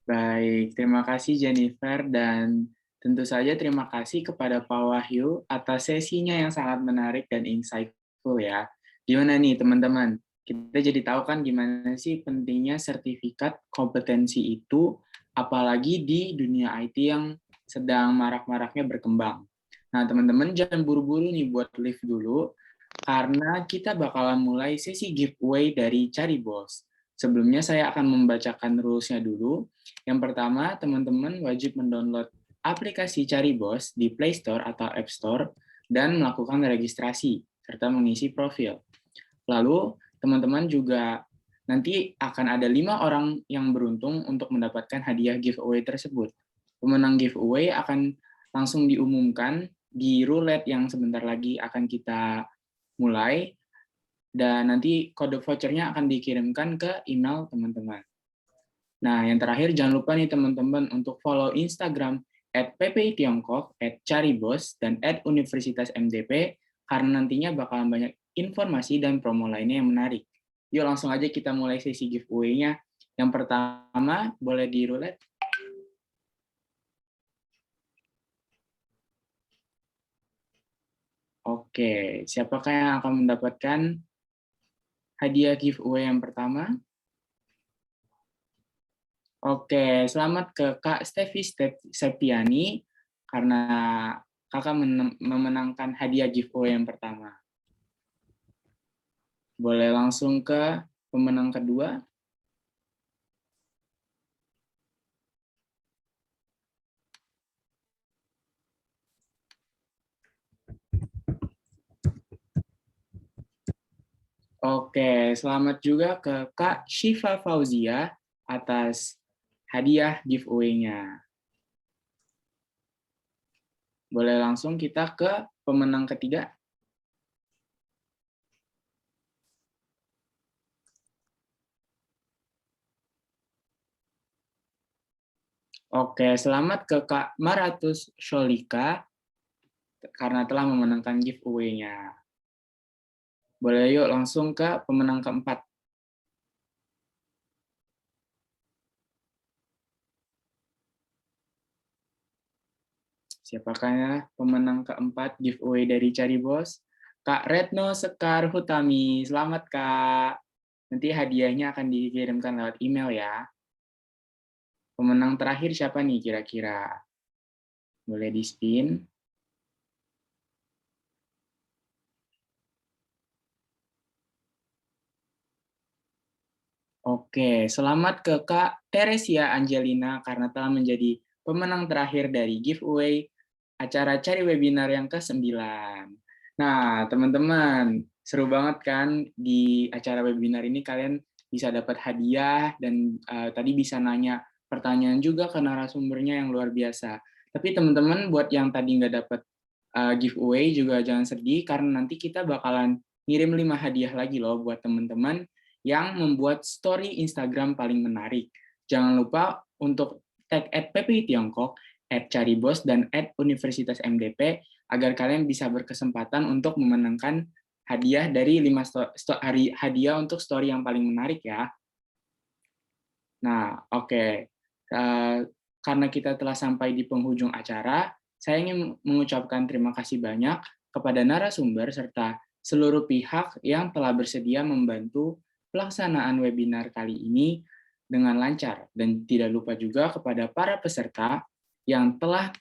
Baik, terima kasih Jennifer dan tentu saja terima kasih kepada Pak Wahyu atas sesinya yang sangat menarik dan insightful ya. Gimana nih teman-teman? Kita jadi tahu kan gimana sih pentingnya sertifikat kompetensi itu, apalagi di dunia IT yang sedang marak-maraknya berkembang. Nah teman-teman jangan buru-buru nih buat live dulu, karena kita bakalan mulai sesi giveaway dari Cari Bos. Sebelumnya saya akan membacakan rules-nya dulu. Yang pertama, teman-teman wajib mendownload aplikasi Cari Bos di Play Store atau App Store dan melakukan registrasi serta mengisi profil. Lalu, teman-teman juga nanti akan ada 5 orang yang beruntung untuk mendapatkan hadiah giveaway tersebut. Pemenang giveaway akan langsung diumumkan di roulette yang sebentar lagi akan kita mulai, dan nanti kode vouchernya akan dikirimkan ke email teman-teman. Nah, yang terakhir jangan lupa nih teman-teman untuk follow Instagram @ppi_tiongkok, @caribos, dan @universitasmdp, karena nantinya bakalan banyak informasi dan promo lainnya yang menarik. Yuk langsung aja kita mulai sesi giveaway-nya. Yang pertama, boleh di roulette. Oke, siapakah yang akan mendapatkan hadiah giveaway yang pertama? Oke, selamat ke Kak Stevi Septiani, karena kakak memenangkan hadiah giveaway yang pertama. Boleh langsung ke pemenang kedua. Oke, selamat juga ke Kak Shiva Fauzia atas hadiah giveaway-nya. Boleh langsung kita ke pemenang ketiga. Oke, selamat ke Kak Maratus Sholika karena telah memenangkan giveaway-nya. Boleh yuk langsung ke pemenang keempat. Siapakah pemenang keempat giveaway dari Cari Bos? Kak Retno Sekar Hutami. Selamat, Kak. Nanti hadiahnya akan dikirimkan lewat email ya. Pemenang terakhir siapa nih kira-kira? Boleh di-spin. Oke, selamat ke Kak Teresia Angelina karena telah menjadi pemenang terakhir dari giveaway acara Cari Webinar yang ke-9. Nah, teman-teman, seru banget kan di acara webinar ini kalian bisa dapat hadiah dan tadi bisa nanya pertanyaan juga ke narasumbernya yang luar biasa. Tapi teman-teman buat yang tadi nggak dapat giveaway juga jangan sedih karena nanti kita bakalan ngirim 5 hadiah lagi loh buat teman-teman yang membuat story Instagram paling menarik. Jangan lupa untuk tag @ppi_tiongkok, @caribos, dan @universitasmdp agar kalian bisa berkesempatan untuk memenangkan hadiah dari 5 hadiah untuk story yang paling menarik ya. Nah, oke. Karena kita telah sampai di penghujung acara, saya ingin mengucapkan terima kasih banyak kepada narasumber serta seluruh pihak yang telah bersedia membantu pelaksanaan webinar kali ini dengan lancar, dan tidak lupa juga kepada para peserta yang telah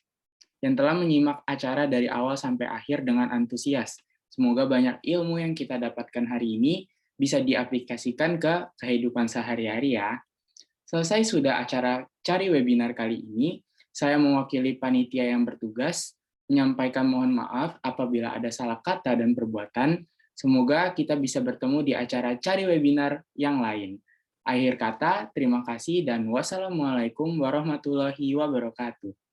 menyimak acara dari awal sampai akhir dengan antusias. Semoga banyak ilmu yang kita dapatkan hari ini bisa diaplikasikan ke kehidupan sehari-hari ya. Selesai sudah acara Cari Webinar kali ini, saya mewakili panitia yang bertugas menyampaikan mohon maaf apabila ada salah kata dan perbuatan, Semoga kita bisa bertemu di acara Cari Webinar yang lain. Akhir kata, terima kasih dan wassalamualaikum warahmatullahi wabarakatuh.